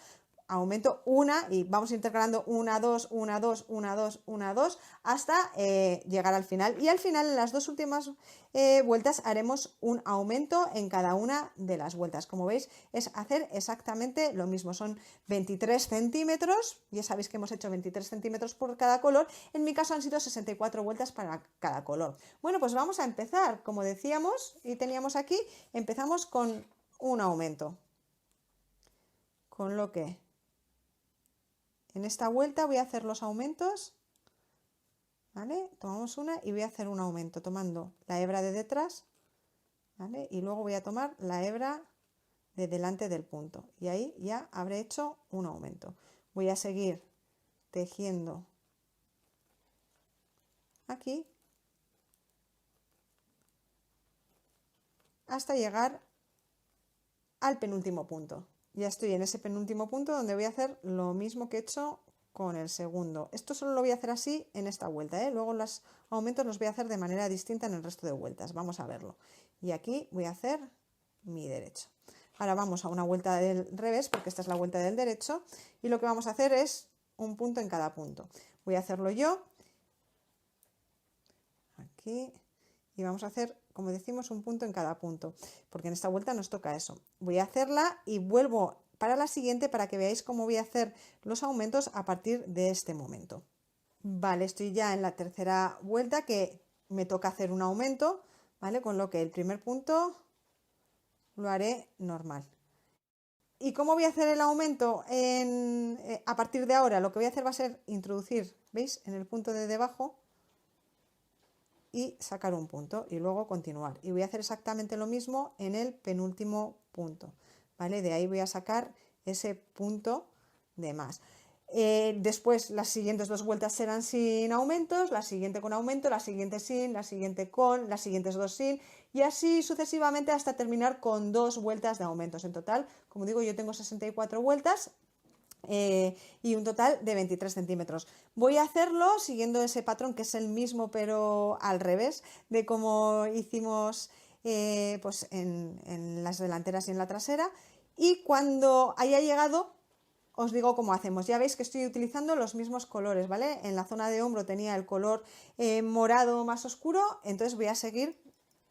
aumento una y vamos intercalando una, dos, una, dos, una, dos, una, dos hasta llegar al final. Y al final, en las dos últimas vueltas, haremos un aumento en cada una de las vueltas. Como veis, es hacer exactamente lo mismo. Son 23 centímetros, ya sabéis que hemos hecho 23 centímetros por cada color. En mi caso han sido 64 vueltas para cada color. Bueno, pues vamos a empezar. Como decíamos y teníamos aquí, empezamos con un aumento. Con lo que en esta vuelta voy a hacer los aumentos, ¿vale? Tomamos una y voy a hacer un aumento tomando la hebra de detrás, ¿vale? Y luego voy a tomar la hebra de delante del punto y ahí ya habré hecho un aumento. Voy a seguir tejiendo aquí hasta llegar al penúltimo punto. Ya estoy en ese penúltimo punto donde voy a hacer lo mismo que he hecho con el segundo. Esto solo lo voy a hacer así en esta vuelta, ¿eh? Luego los aumentos los voy a hacer de manera distinta en el resto de vueltas. Vamos a verlo. Y aquí voy a hacer mi derecho. Ahora vamos a una vuelta del revés, porque esta es la vuelta del derecho. Y lo que vamos a hacer es un punto en cada punto. Voy a hacerlo yo. Aquí. Y vamos a hacer, como decimos, un punto en cada punto, porque en esta vuelta nos toca eso. Voy a hacerla y vuelvo para la siguiente para que veáis cómo voy a hacer los aumentos a partir de este momento. Vale, estoy ya en la tercera vuelta que me toca hacer un aumento, ¿vale? Con lo que el primer punto lo haré normal. ¿Y cómo voy a hacer el aumento a partir de ahora? Lo que voy a hacer va a ser introducir, ¿veis? En el punto de debajo y sacar un punto y luego continuar. Y voy a hacer exactamente lo mismo en el penúltimo punto, ¿vale? De ahí voy a sacar ese punto de más. Después las siguientes dos vueltas serán sin aumentos, la siguiente con aumento, la siguiente sin, la siguiente con, las siguientes dos sin y así sucesivamente hasta terminar con dos vueltas de aumentos. En total, como digo, yo tengo 64 vueltas. Y un total de 23 centímetros. Voy a hacerlo siguiendo ese patrón que es el mismo pero al revés de como hicimos pues en las delanteras y en la trasera, y cuando haya llegado os digo cómo hacemos. Ya veis que estoy utilizando los mismos colores, ¿vale? En la zona de hombro tenía el color morado más oscuro, entonces voy a seguir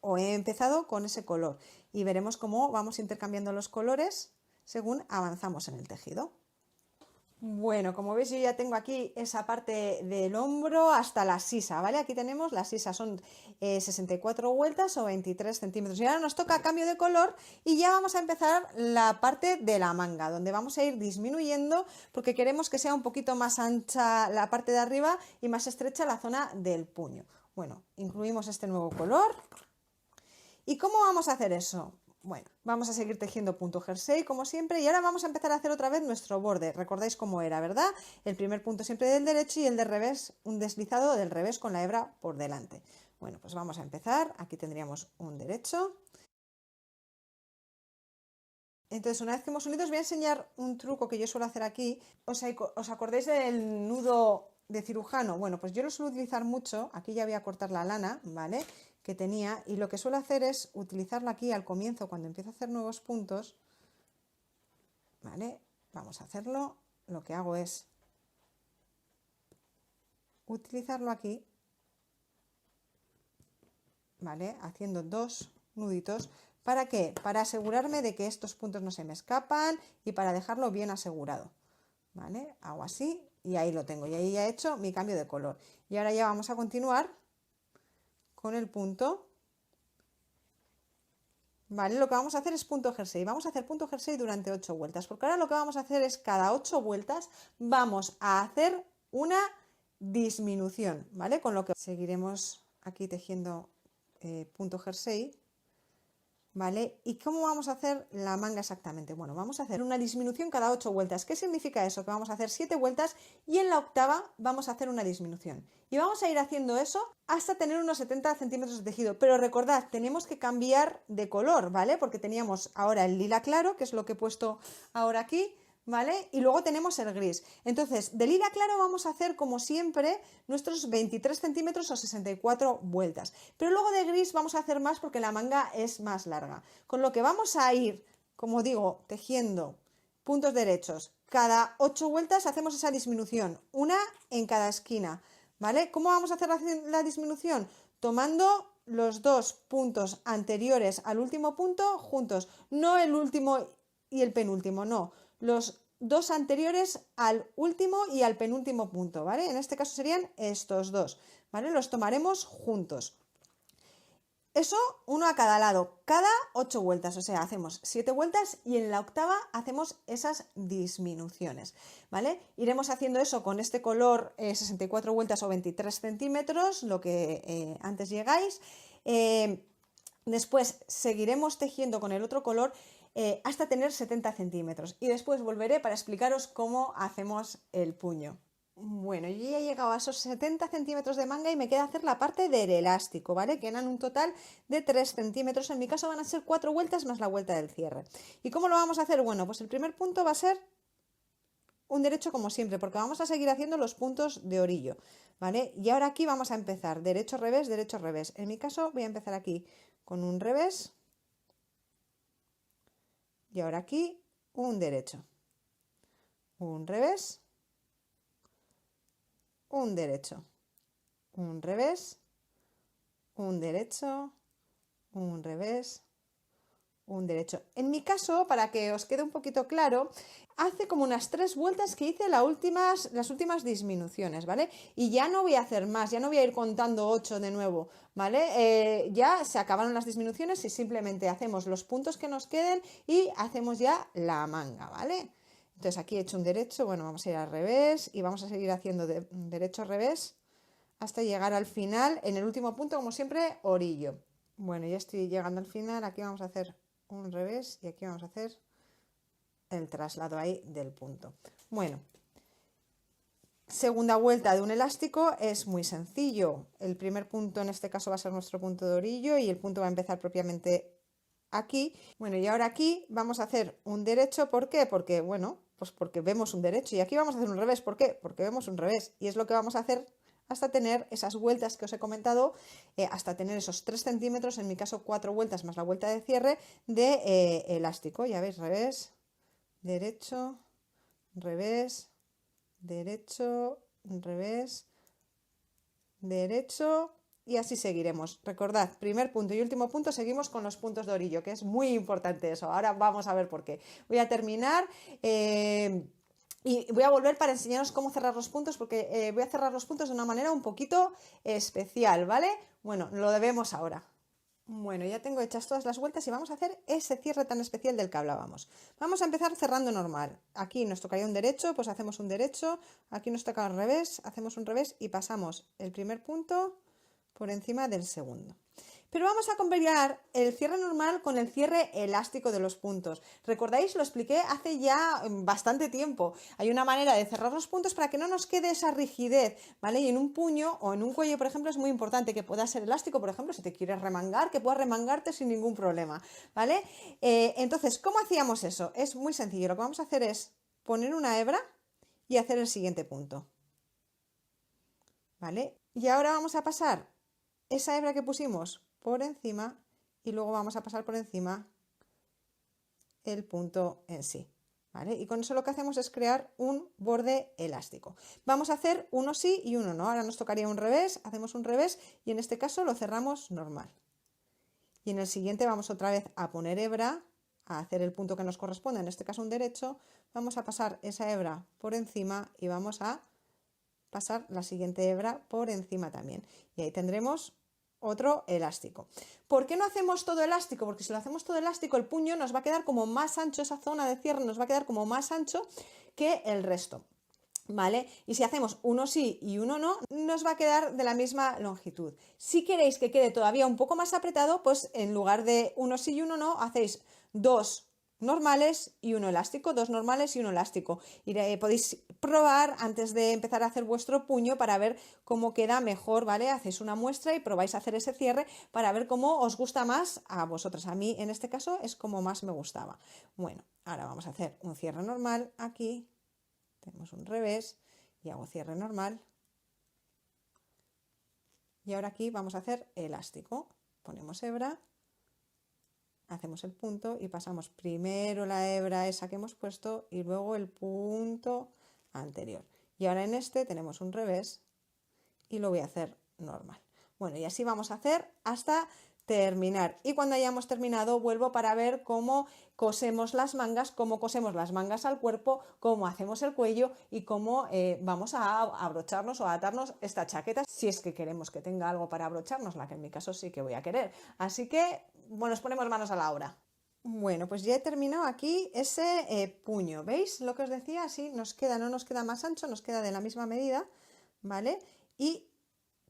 o he empezado con ese color y veremos cómo vamos intercambiando los colores según avanzamos en el tejido. Bueno, como veis yo ya tengo aquí esa parte del hombro hasta la sisa, ¿vale? Aquí tenemos la sisa, son 64 vueltas o 23 centímetros. Y ahora nos toca cambio de color y ya vamos a empezar la parte de la manga, donde vamos a ir disminuyendo porque queremos que sea un poquito más ancha la parte de arriba y más estrecha la zona del puño. Bueno, incluimos este nuevo color. ¿Y cómo vamos a hacer eso? Bueno, vamos a seguir tejiendo punto jersey como siempre y ahora vamos a empezar a hacer otra vez nuestro borde. Recordáis cómo era, ¿verdad? El primer punto siempre del derecho y el del revés, un deslizado del revés con la hebra por delante. Bueno, pues vamos a empezar. Aquí tendríamos un derecho. Entonces, una vez que hemos unido, os voy a enseñar un truco que yo suelo hacer aquí. ¿Os acordáis del nudo de cirujano? Bueno, pues yo lo suelo utilizar mucho. Aquí ya voy a cortar la lana, ¿vale? Que tenía, y lo que suelo hacer es utilizarlo aquí al comienzo cuando empiezo a hacer nuevos puntos, ¿vale? Vamos a hacerlo. Lo que hago es utilizarlo aquí, ¿vale? Haciendo dos nuditos. ¿Para qué? Para asegurarme de que estos puntos no se me escapan y para dejarlo bien asegurado, ¿vale? Hago así y ahí lo tengo y ahí ya he hecho mi cambio de color. Y ahora ya vamos a continuar con el punto. Vale, lo que vamos a hacer es punto jersey. Vamos a hacer punto jersey durante 8 vueltas, porque ahora lo que vamos a hacer es cada 8 vueltas vamos a hacer una disminución, ¿vale? Con lo que seguiremos aquí tejiendo punto jersey, ¿vale? ¿Y cómo vamos a hacer la manga exactamente? Bueno, vamos a hacer una disminución cada 8 vueltas. ¿Qué significa eso? Que vamos a hacer 7 vueltas y en la octava vamos a hacer una disminución. Y vamos a ir haciendo eso hasta tener unos 70 centímetros de tejido. Pero recordad, tenemos que cambiar de color, ¿vale? Porque teníamos ahora el lila claro, que es lo que he puesto ahora aquí, ¿vale? Y luego tenemos el gris. Entonces, de lila claro vamos a hacer, como siempre, nuestros 23 centímetros o 64 vueltas. Pero luego de gris vamos a hacer más porque la manga es más larga. Con lo que vamos a ir, como digo, tejiendo puntos derechos cada 8 vueltas hacemos esa disminución, una en cada esquina, ¿vale? ¿Cómo vamos a hacer la disminución? Tomando los dos puntos anteriores al último punto juntos, no el último y el penúltimo, no, los dos anteriores al último y al penúltimo punto, ¿vale? En este caso serían estos dos, ¿vale? Los tomaremos juntos. Eso uno a cada lado, cada 8 vueltas, o sea, hacemos 7 vueltas y en la octava hacemos esas disminuciones, ¿vale? Iremos haciendo eso con este color 64 vueltas o 23 centímetros, lo que antes llegáis. Después seguiremos tejiendo con el otro color hasta tener 70 centímetros y después volveré para explicaros cómo hacemos el puño. Bueno, yo ya he llegado a esos 70 centímetros de manga y me queda hacer la parte del elástico, ¿vale? Que eran un total de 3 centímetros. En mi caso van a ser 4 vueltas más la vuelta del cierre. ¿Y cómo lo vamos a hacer? Bueno, pues el primer punto va a ser un derecho como siempre, porque vamos a seguir haciendo los puntos de orillo, ¿vale? Y ahora aquí vamos a empezar derecho, revés, derecho, revés. En mi caso voy a empezar aquí con un revés y ahora aquí un derecho. Un revés, un derecho, un revés, un derecho, un revés, un derecho. En mi caso, para que os quede un poquito claro, hace como unas 3 vueltas que hice las últimas disminuciones, ¿vale? Y ya no voy a hacer más, ya no voy a ir contando 8 de nuevo, ¿vale? Ya se acabaron las disminuciones y simplemente hacemos los puntos que nos queden y hacemos ya la manga, ¿vale? Entonces aquí he hecho un derecho, bueno, vamos a ir al revés y vamos a seguir haciendo derecho, revés, hasta llegar al final, en el último punto, como siempre, orillo. Bueno, ya estoy llegando al final, aquí vamos a hacer un revés y aquí vamos a hacer el traslado ahí del punto. Bueno, segunda vuelta de un elástico es muy sencillo. El primer punto en este caso va a ser nuestro punto de orillo y el punto va a empezar propiamente aquí. Bueno, y ahora aquí vamos a hacer un derecho. ¿Por qué? Porque, bueno, pues porque vemos un derecho. Y aquí vamos a hacer un revés. ¿Por qué? Porque vemos un revés. Y es lo que vamos a hacer hasta tener esas vueltas que os he comentado, hasta tener esos 3 centímetros, en mi caso 4 vueltas más la vuelta de cierre de elástico. Ya veis, revés, derecho, revés, derecho, revés, derecho y así seguiremos. Recordad, primer punto y último punto, seguimos con los puntos de orillo, que es muy importante eso. Ahora vamos a ver por qué. Voy a terminar y voy a volver para enseñaros cómo cerrar los puntos, porque voy a cerrar los puntos de una manera un poquito especial, ¿vale? Bueno, lo debemos ahora. Bueno, ya tengo hechas todas las vueltas y vamos a hacer ese cierre tan especial del que hablábamos. Vamos a empezar cerrando normal. Aquí nos tocaría un derecho, pues hacemos un derecho. Aquí nos toca al revés, hacemos un revés y pasamos el primer punto por encima del segundo. Pero vamos a combinar el cierre normal con el cierre elástico de los puntos. ¿Recordáis? Lo expliqué hace ya bastante tiempo. Hay una manera de cerrar los puntos para que no nos quede esa rigidez, ¿vale? Y en un puño o en un cuello, por ejemplo, es muy importante que pueda ser elástico, por ejemplo, si te quieres remangar, que puedas remangarte sin ningún problema, ¿vale? Entonces, ¿cómo hacíamos eso? Es muy sencillo. Lo que vamos a hacer es poner una hebra y hacer el siguiente punto, ¿vale? Y ahora vamos a pasar esa hebra que pusimos por encima y luego vamos a pasar por encima el punto en sí, ¿vale? Y con eso lo que hacemos es crear un borde elástico. Vamos a hacer uno sí y uno no. Ahora nos tocaría un revés, hacemos un revés y en este caso lo cerramos normal. Y en el siguiente vamos otra vez a poner hebra, a hacer el punto que nos corresponde, en este caso un derecho. Vamos a pasar esa hebra por encima y vamos a pasar la siguiente hebra por encima también. Y ahí tendremos otro elástico. ¿Por qué no hacemos todo elástico? Porque si lo hacemos todo elástico, el puño nos va a quedar como más ancho, esa zona de cierre nos va a quedar como más ancho que el resto, ¿vale? Y si hacemos uno sí y uno no, nos va a quedar de la misma longitud. Si queréis que quede todavía un poco más apretado, pues en lugar de uno sí y uno no, hacéis dos normales y uno elástico, dos normales y uno elástico. Y podéis probar antes de empezar a hacer vuestro puño para ver cómo queda mejor, ¿vale? Hacéis una muestra y probáis a hacer ese cierre para ver cómo os gusta más a vosotras. A mí en este caso es como más me gustaba. Bueno, ahora vamos a hacer un cierre normal aquí. Tenemos un revés y hago cierre normal. Y ahora aquí vamos a hacer elástico. Ponemos hebra, hacemos el punto y pasamos primero la hebra esa que hemos puesto y luego el punto anterior. Y ahora en este tenemos un revés y lo voy a hacer normal. Bueno, y así vamos a hacer hasta terminar. Y cuando hayamos terminado vuelvo para ver cómo cosemos las mangas, cómo cosemos las mangas al cuerpo, cómo hacemos el cuello y cómo vamos a abrocharnos o a atarnos esta chaqueta, si es que queremos que tenga algo para abrocharnos, que en mi caso sí que voy a querer. Así que, bueno, nos ponemos manos a la obra. Bueno, pues ya he terminado aquí ese puño, ¿veis? Lo que os decía, así nos queda, no nos queda más ancho, nos queda de la misma medida, ¿vale? Y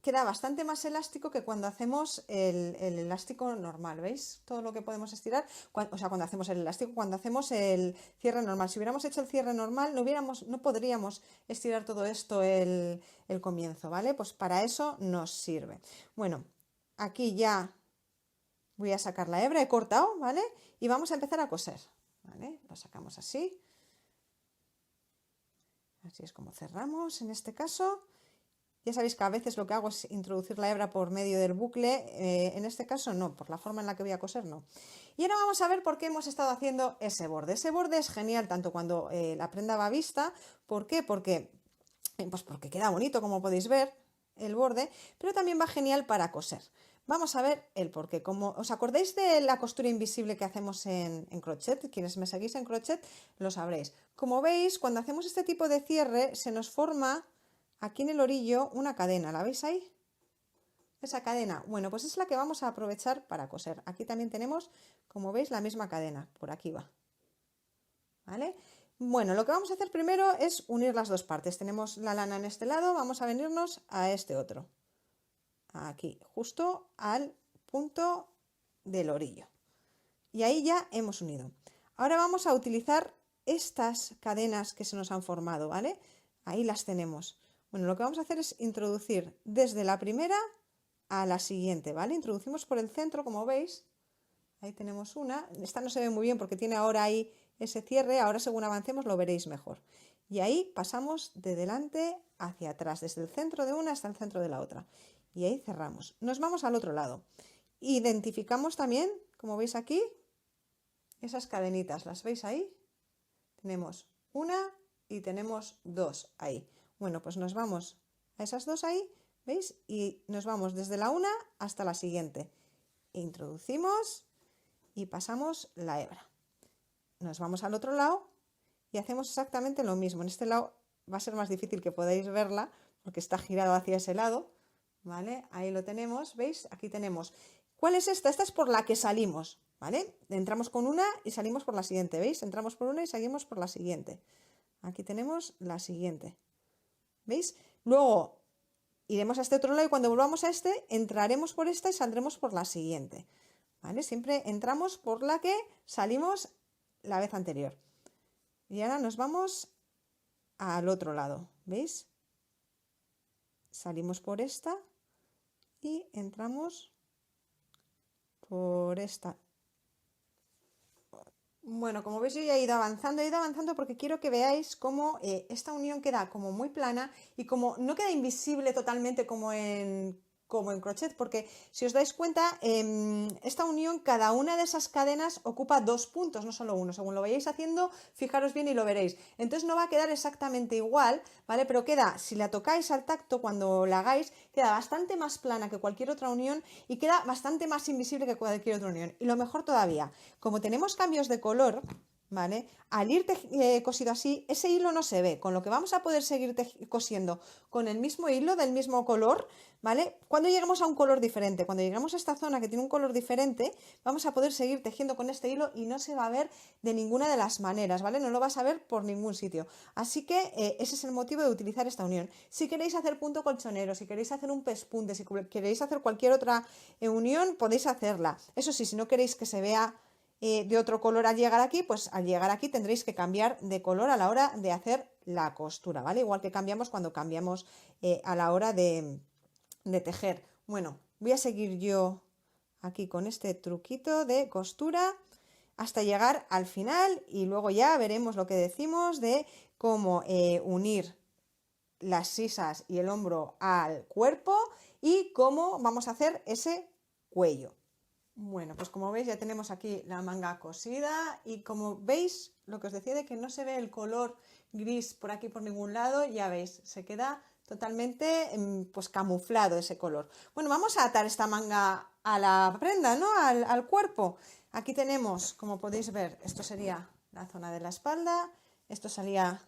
queda bastante más elástico que cuando hacemos el elástico normal, ¿veis? Todo lo que podemos estirar, o sea, cuando hacemos el elástico, cuando hacemos el cierre normal. Si hubiéramos hecho el cierre normal, no podríamos estirar todo esto el comienzo, ¿vale? Pues para eso nos sirve. Bueno, aquí ya voy a sacar la hebra, he cortado, ¿vale? Y vamos a empezar a coser, ¿vale? Lo sacamos así. Así es como cerramos en este caso. Ya sabéis que a veces lo que hago es introducir la hebra por medio del bucle, en este caso no, por la forma en la que voy a coser no. Y ahora vamos a ver por qué hemos estado haciendo ese borde. Ese borde es genial tanto cuando la prenda va vista, ¿por qué? Porque queda bonito, como podéis ver, el borde, pero también va genial para coser. Vamos a ver el por qué. Como os acordáis de la costura invisible que hacemos en crochet, quienes me seguís en crochet lo sabréis. Como veis, cuando hacemos este tipo de cierre se nos forma aquí en el orillo una cadena, ¿la veis ahí? Esa cadena, bueno, pues es la que vamos a aprovechar para coser. Aquí también tenemos, como veis, la misma cadena, por aquí va, ¿vale? Bueno, lo que vamos a hacer primero es unir las dos partes. Tenemos la lana en este lado, vamos a venirnos a este otro, aquí, justo al punto del orillo. Y ahí ya hemos unido. Ahora vamos a utilizar estas cadenas que se nos han formado, ¿vale? Ahí las tenemos. Bueno, lo que vamos a hacer es introducir desde la primera a la siguiente, ¿vale? Introducimos por el centro, como veis. Ahí tenemos una. Esta no se ve muy bien porque tiene ahora ahí ese cierre. Ahora según avancemos lo veréis mejor. Y ahí pasamos de delante hacia atrás, desde el centro de una hasta el centro de la otra. Y ahí cerramos. Nos vamos al otro lado. Identificamos también, como veis aquí, esas cadenitas. ¿Las veis ahí? Tenemos una y tenemos dos ahí. Bueno, pues nos vamos a esas dos ahí, ¿veis? Y nos vamos desde la una hasta la siguiente. Introducimos y pasamos la hebra. Nos vamos al otro lado y hacemos exactamente lo mismo. En este lado va a ser más difícil que podáis verla porque está girado hacia ese lado, ¿vale? Ahí lo tenemos, ¿veis? Aquí tenemos. ¿Cuál es esta? Esta es por la que salimos, ¿vale? Entramos con una y salimos por la siguiente, ¿veis? Entramos por una y salimos por la siguiente. Aquí tenemos la siguiente. ¿Veis? Luego iremos a este otro lado y cuando volvamos a este entraremos por esta y saldremos por la siguiente, ¿vale? Siempre entramos por la que salimos la vez anterior. Y ahora nos vamos al otro lado, ¿veis? Salimos por esta y entramos por esta. Bueno, como veis yo ya he ido avanzando porque quiero que veáis cómo esta unión queda como muy plana y como no queda invisible totalmente como en crochet, porque si os dais cuenta, esta unión, cada una de esas cadenas ocupa dos puntos, no solo uno. Según lo vayáis haciendo, fijaros bien y lo veréis. Entonces no va a quedar exactamente igual, ¿vale? Pero queda, si la tocáis al tacto cuando la hagáis, queda bastante más plana que cualquier otra unión y queda bastante más invisible que cualquier otra unión. Y lo mejor todavía, como tenemos cambios de color, ¿vale? Al ir cosido así, ese hilo no se ve, con lo que vamos a poder seguir cosiendo con el mismo hilo del mismo color, ¿vale? Cuando lleguemos a un color diferente, cuando lleguemos a esta zona que tiene un color diferente, vamos a poder seguir tejiendo con este hilo y no se va a ver de ninguna de las maneras, ¿vale? No lo vas a ver por ningún sitio. Así que ese es el motivo de utilizar esta unión. Si queréis hacer punto colchonero, si queréis hacer un pespunte, si queréis hacer cualquier otra unión, podéis hacerla. Eso sí, si no queréis que se vea de otro color al llegar aquí, pues al llegar aquí tendréis que cambiar de color a la hora de hacer la costura, ¿vale? Igual que cambiamos cuando cambiamos a la hora de tejer. Bueno, voy a seguir yo aquí con este truquito de costura hasta llegar al final y luego ya veremos lo que decimos de cómo unir las sisas y el hombro al cuerpo y cómo vamos a hacer ese cuello. Bueno, pues como veis ya tenemos aquí la manga cosida y como veis, lo que os decía de que no se ve el color gris por aquí por ningún lado, ya veis, se queda totalmente pues camuflado ese color. Bueno, vamos a atar esta manga a la prenda, ¿no? Al cuerpo. Aquí tenemos, como podéis ver, esto sería la zona de la espalda, esto sería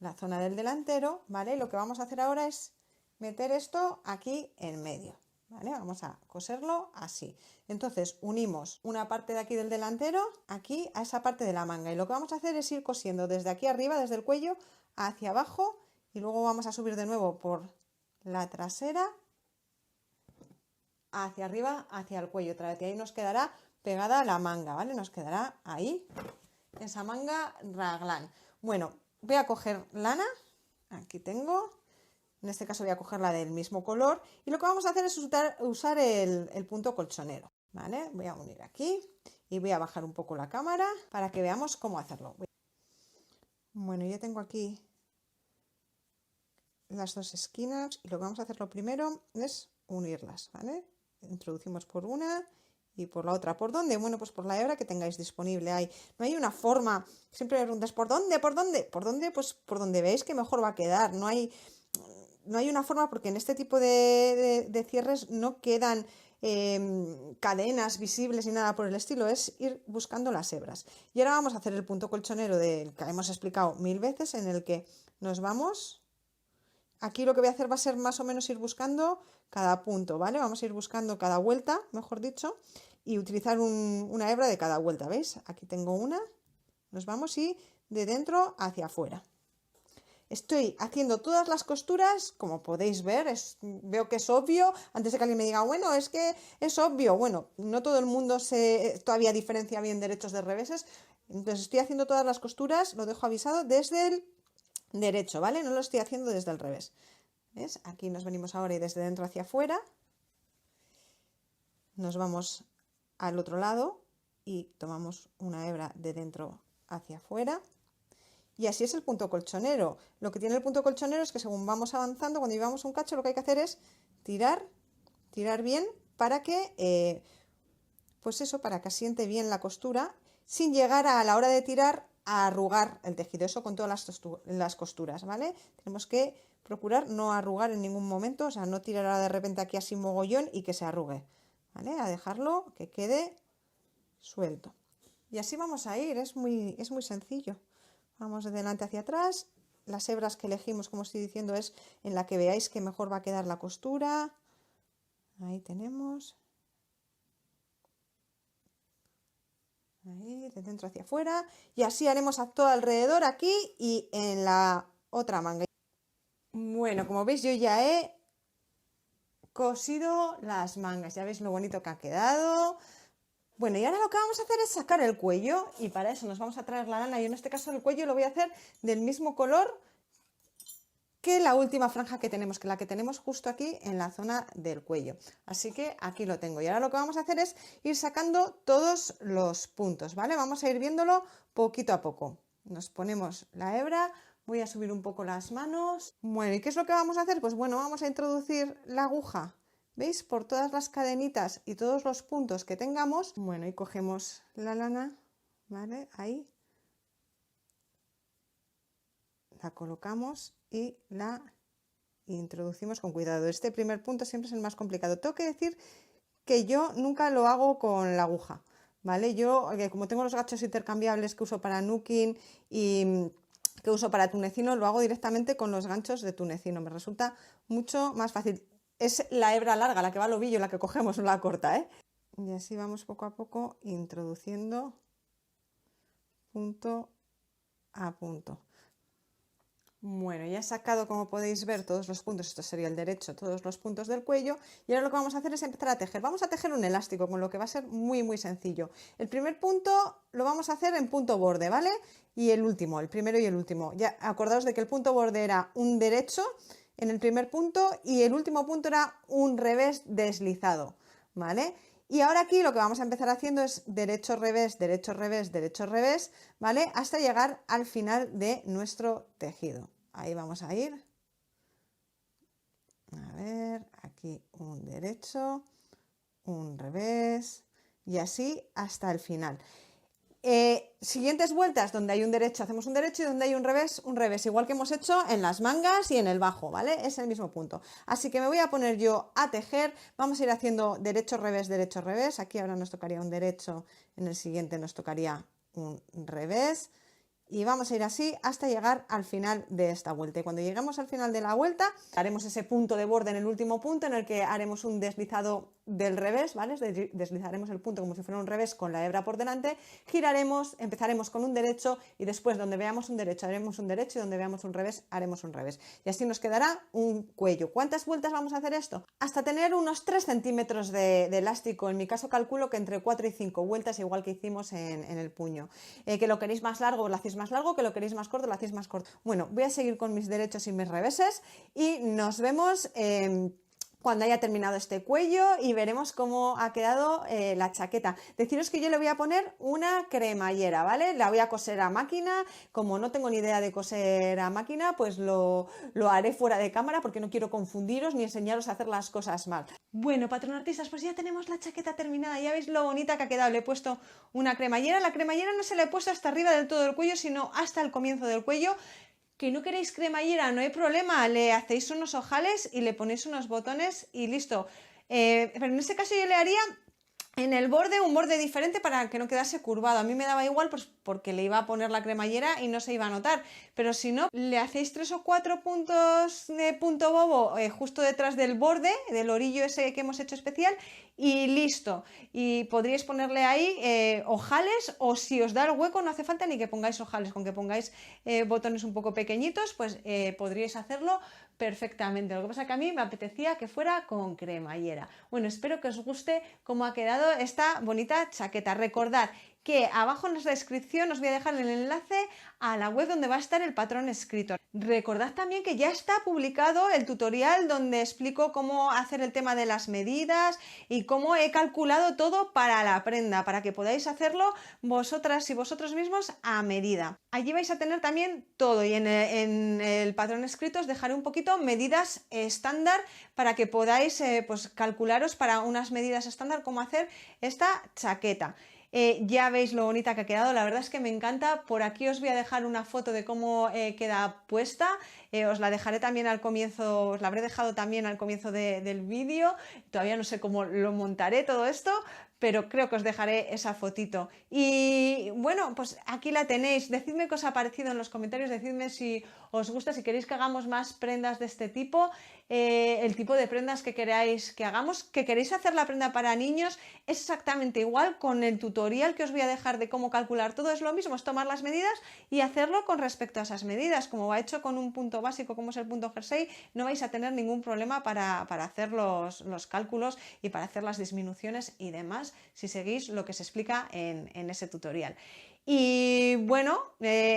la zona del delantero, ¿vale? Y lo que vamos a hacer ahora es meter esto aquí en medio. ¿Vale? Vamos a coserlo así. Entonces unimos una parte de aquí del delantero aquí a esa parte de la manga y lo que vamos a hacer es ir cosiendo desde aquí arriba, desde el cuello hacia abajo y luego vamos a subir de nuevo por la trasera hacia arriba, hacia el cuello otra vez y ahí nos quedará pegada la manga, ¿vale? Nos quedará ahí esa manga raglan. Bueno, voy a coger lana, aquí tengo. En este caso voy a coger la del mismo color y lo que vamos a hacer es usar el punto colchonero, ¿vale? Voy a unir aquí y voy a bajar un poco la cámara para que veamos cómo hacerlo. Bueno, ya tengo aquí las dos esquinas y lo que vamos a hacer lo primero es unirlas, ¿vale? Introducimos por una y por la otra. ¿Por dónde? Bueno, pues por la hebra que tengáis disponible. No hay una forma, siempre me preguntas, ¿por dónde? ¿Por dónde? ¿Por dónde? Pues por donde veis que mejor va a quedar. No hay una forma porque en este tipo de cierres no quedan cadenas visibles ni nada por el estilo, es ir buscando las hebras. Y ahora vamos a hacer el punto colchonero del que hemos explicado 1000 veces, en el que nos vamos, aquí lo que voy a hacer va a ser más o menos ir buscando cada punto, ¿vale? Vamos a ir buscando cada vuelta, mejor dicho, y utilizar una hebra de cada vuelta, ¿veis? Aquí tengo una, nos vamos y de dentro hacia afuera. Estoy haciendo todas las costuras, como podéis ver, veo que es obvio, antes de que alguien me diga, bueno, es que es obvio. Bueno, no todo el mundo todavía diferencia bien derechos de reveses, entonces estoy haciendo todas las costuras, lo dejo avisado, desde el derecho, ¿vale? No lo estoy haciendo desde el revés. ¿Ves? Aquí nos venimos ahora y desde dentro hacia afuera, nos vamos al otro lado y tomamos una hebra de dentro hacia afuera. Y así es el punto colchonero. Lo que tiene el punto colchonero es que según vamos avanzando, cuando llevamos un cacho, lo que hay que hacer es tirar bien para que, pues eso, para que asiente bien la costura, sin llegar a la hora de tirar a arrugar el tejido. Eso con todas las costuras, ¿vale? Tenemos que procurar no arrugar en ningún momento, o sea, no tirar ahora de repente aquí así mogollón y que se arrugue, ¿vale? A dejarlo que quede suelto. Y así vamos a ir, es muy sencillo. Vamos de delante hacia atrás, las hebras que elegimos, como estoy diciendo, es en la que veáis que mejor va a quedar la costura. Ahí tenemos. Ahí, de dentro hacia afuera. Y así haremos a todo alrededor aquí y en la otra manga. Bueno, como veis yo ya he cosido las mangas, ya veis lo bonito que ha quedado. Bueno, y ahora lo que vamos a hacer es sacar el cuello y para eso nos vamos a traer la lana y en este caso el cuello lo voy a hacer del mismo color que la última franja que tenemos, que la que tenemos justo aquí en la zona del cuello. Así que aquí lo tengo y ahora lo que vamos a hacer es ir sacando todos los puntos, ¿vale? Vamos a ir viéndolo poquito a poco. Nos ponemos la hebra, voy a subir un poco las manos. Bueno, ¿y qué es lo que vamos a hacer? Pues bueno, vamos a introducir la aguja, ¿veis? Por todas las cadenitas y todos los puntos que tengamos. Bueno, y cogemos la lana, ¿vale? Ahí. La colocamos y la introducimos con cuidado. Este primer punto siempre es el más complicado. Tengo que decir que yo nunca lo hago con la aguja, ¿vale? Yo, como tengo los ganchos intercambiables que uso para nuking y que uso para tunecino, lo hago directamente con los ganchos de tunecino. Me resulta mucho más fácil. Es la hebra larga, la que va al ovillo, la que cogemos, no la corta, ¿eh? Y así vamos poco a poco introduciendo punto a punto. Bueno, ya he sacado, como podéis ver, todos los puntos, esto sería el derecho, todos los puntos del cuello y ahora lo que vamos a hacer es empezar a tejer. Vamos a tejer un elástico, con lo que va a ser muy sencillo. El primer punto lo vamos a hacer en punto borde, ¿vale? Y el último, el primero y el último. Ya acordaos de que el punto borde era un derecho en el primer punto y el último punto era un revés deslizado, ¿vale? Y ahora aquí lo que vamos a empezar haciendo es derecho, revés, derecho, revés, derecho, revés, ¿vale? Hasta llegar al final de nuestro tejido. Ahí vamos a ir. A ver, aquí un derecho, un revés, y así hasta el final. Siguientes vueltas, donde hay un derecho hacemos un derecho y donde hay un revés, igual que hemos hecho en las mangas y en el bajo, ¿vale? Es el mismo punto. Así que me voy a poner yo a tejer, vamos a ir haciendo derecho, revés, aquí ahora nos tocaría un derecho, en el siguiente nos tocaría un revés, y vamos a ir así hasta llegar al final de esta vuelta. Y cuando lleguemos al final de la vuelta, haremos ese punto de borde en el último punto en el que haremos un deslizado del revés, ¿vale? Deslizaremos el punto como si fuera un revés con la hebra por delante, giraremos, empezaremos con un derecho y después donde veamos un derecho haremos un derecho y donde veamos un revés haremos un revés. Y así nos quedará un cuello. ¿Cuántas vueltas vamos a hacer esto? Hasta tener unos 3 centímetros de elástico. En mi caso calculo que entre 4 y 5 vueltas, igual que hicimos en el puño. Que lo queréis más largo, lo hacéis más largo, que lo queréis más corto, lo hacéis más corto. Bueno, voy a seguir con mis derechos y mis reveses y nos vemos cuando haya terminado este cuello y veremos cómo ha quedado la chaqueta. Deciros que yo le voy a poner una cremallera, ¿vale? La voy a coser a máquina. Como no tengo ni idea de coser a máquina, pues lo haré fuera de cámara porque no quiero confundiros ni enseñaros a hacer las cosas mal. Bueno, patronartistas, pues ya tenemos la chaqueta terminada. Ya veis lo bonita que ha quedado. Le he puesto una cremallera. La cremallera no se la he puesto hasta arriba del todo el cuello, sino hasta el comienzo del cuello. Que no queréis cremallera, no hay problema, le hacéis unos ojales y le ponéis unos botones y listo. Pero en este caso yo le haría en el borde un borde diferente para que no quedase curvado. A mí me daba igual pues porque le iba a poner la cremallera y no se iba a notar, pero si no, le hacéis 3 o 4 puntos de punto bobo justo detrás del borde, del orillo ese que hemos hecho especial, y listo. Y podríais ponerle ahí ojales, o si os da el hueco no hace falta ni que pongáis ojales, con que pongáis botones un poco pequeñitos, pues podríais hacerlo perfectamente. Lo que pasa que a mí me apetecía que fuera con cremallera. Bueno, espero que os guste cómo ha quedado esta bonita chaqueta. Recordad que abajo en la descripción os voy a dejar el enlace a la web donde va a estar el patrón escrito. Recordad también que ya está publicado el tutorial donde explico cómo hacer el tema de las medidas y cómo he calculado todo para la prenda, para que podáis hacerlo vosotras y vosotros mismos a medida. Allí vais a tener también todo y en el patrón escrito os dejaré un poquito medidas estándar para que podáis pues calcularos para unas medidas estándar cómo hacer esta chaqueta. Ya veis lo bonita que ha quedado, la verdad es que me encanta. Por aquí os voy a dejar una foto de cómo queda puesta, os la dejaré también al comienzo, os la habré dejado también al comienzo del vídeo. Todavía no sé cómo lo montaré todo esto, pero creo que os dejaré esa fotito. Y bueno, pues aquí la tenéis. Decidme qué os ha parecido en los comentarios, decidme si os gusta, si queréis que hagamos más prendas de este tipo, el tipo de prendas que queráis que hagamos, que queréis hacer la prenda para niños, es exactamente igual. Con el tutorial que os voy a dejar de cómo calcular todo es lo mismo, es tomar las medidas y hacerlo con respecto a esas medidas. Como va hecho con un punto básico como es el punto jersey, no vais a tener ningún problema para hacer los cálculos y para hacer las disminuciones y demás si seguís lo que se explica en ese tutorial. Y bueno,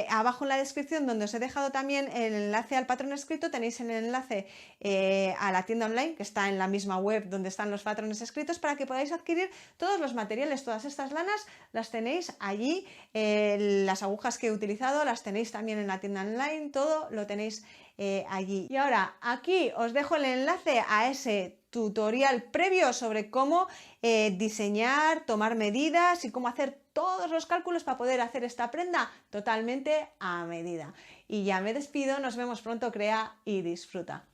abajo en la descripción donde os he dejado también el enlace al patrón escrito tenéis el enlace a la tienda online que está en la misma web donde están los patrones escritos para que podáis adquirir todos los materiales. Todas estas lanas las tenéis allí, las agujas que he utilizado las tenéis también en la tienda online, todo lo tenéis allí. Y ahora aquí os dejo el enlace a ese tutorial previo sobre cómo diseñar, tomar medidas y cómo hacer todos los cálculos para poder hacer esta prenda totalmente a medida. Y ya me despido, nos vemos pronto, crea y disfruta.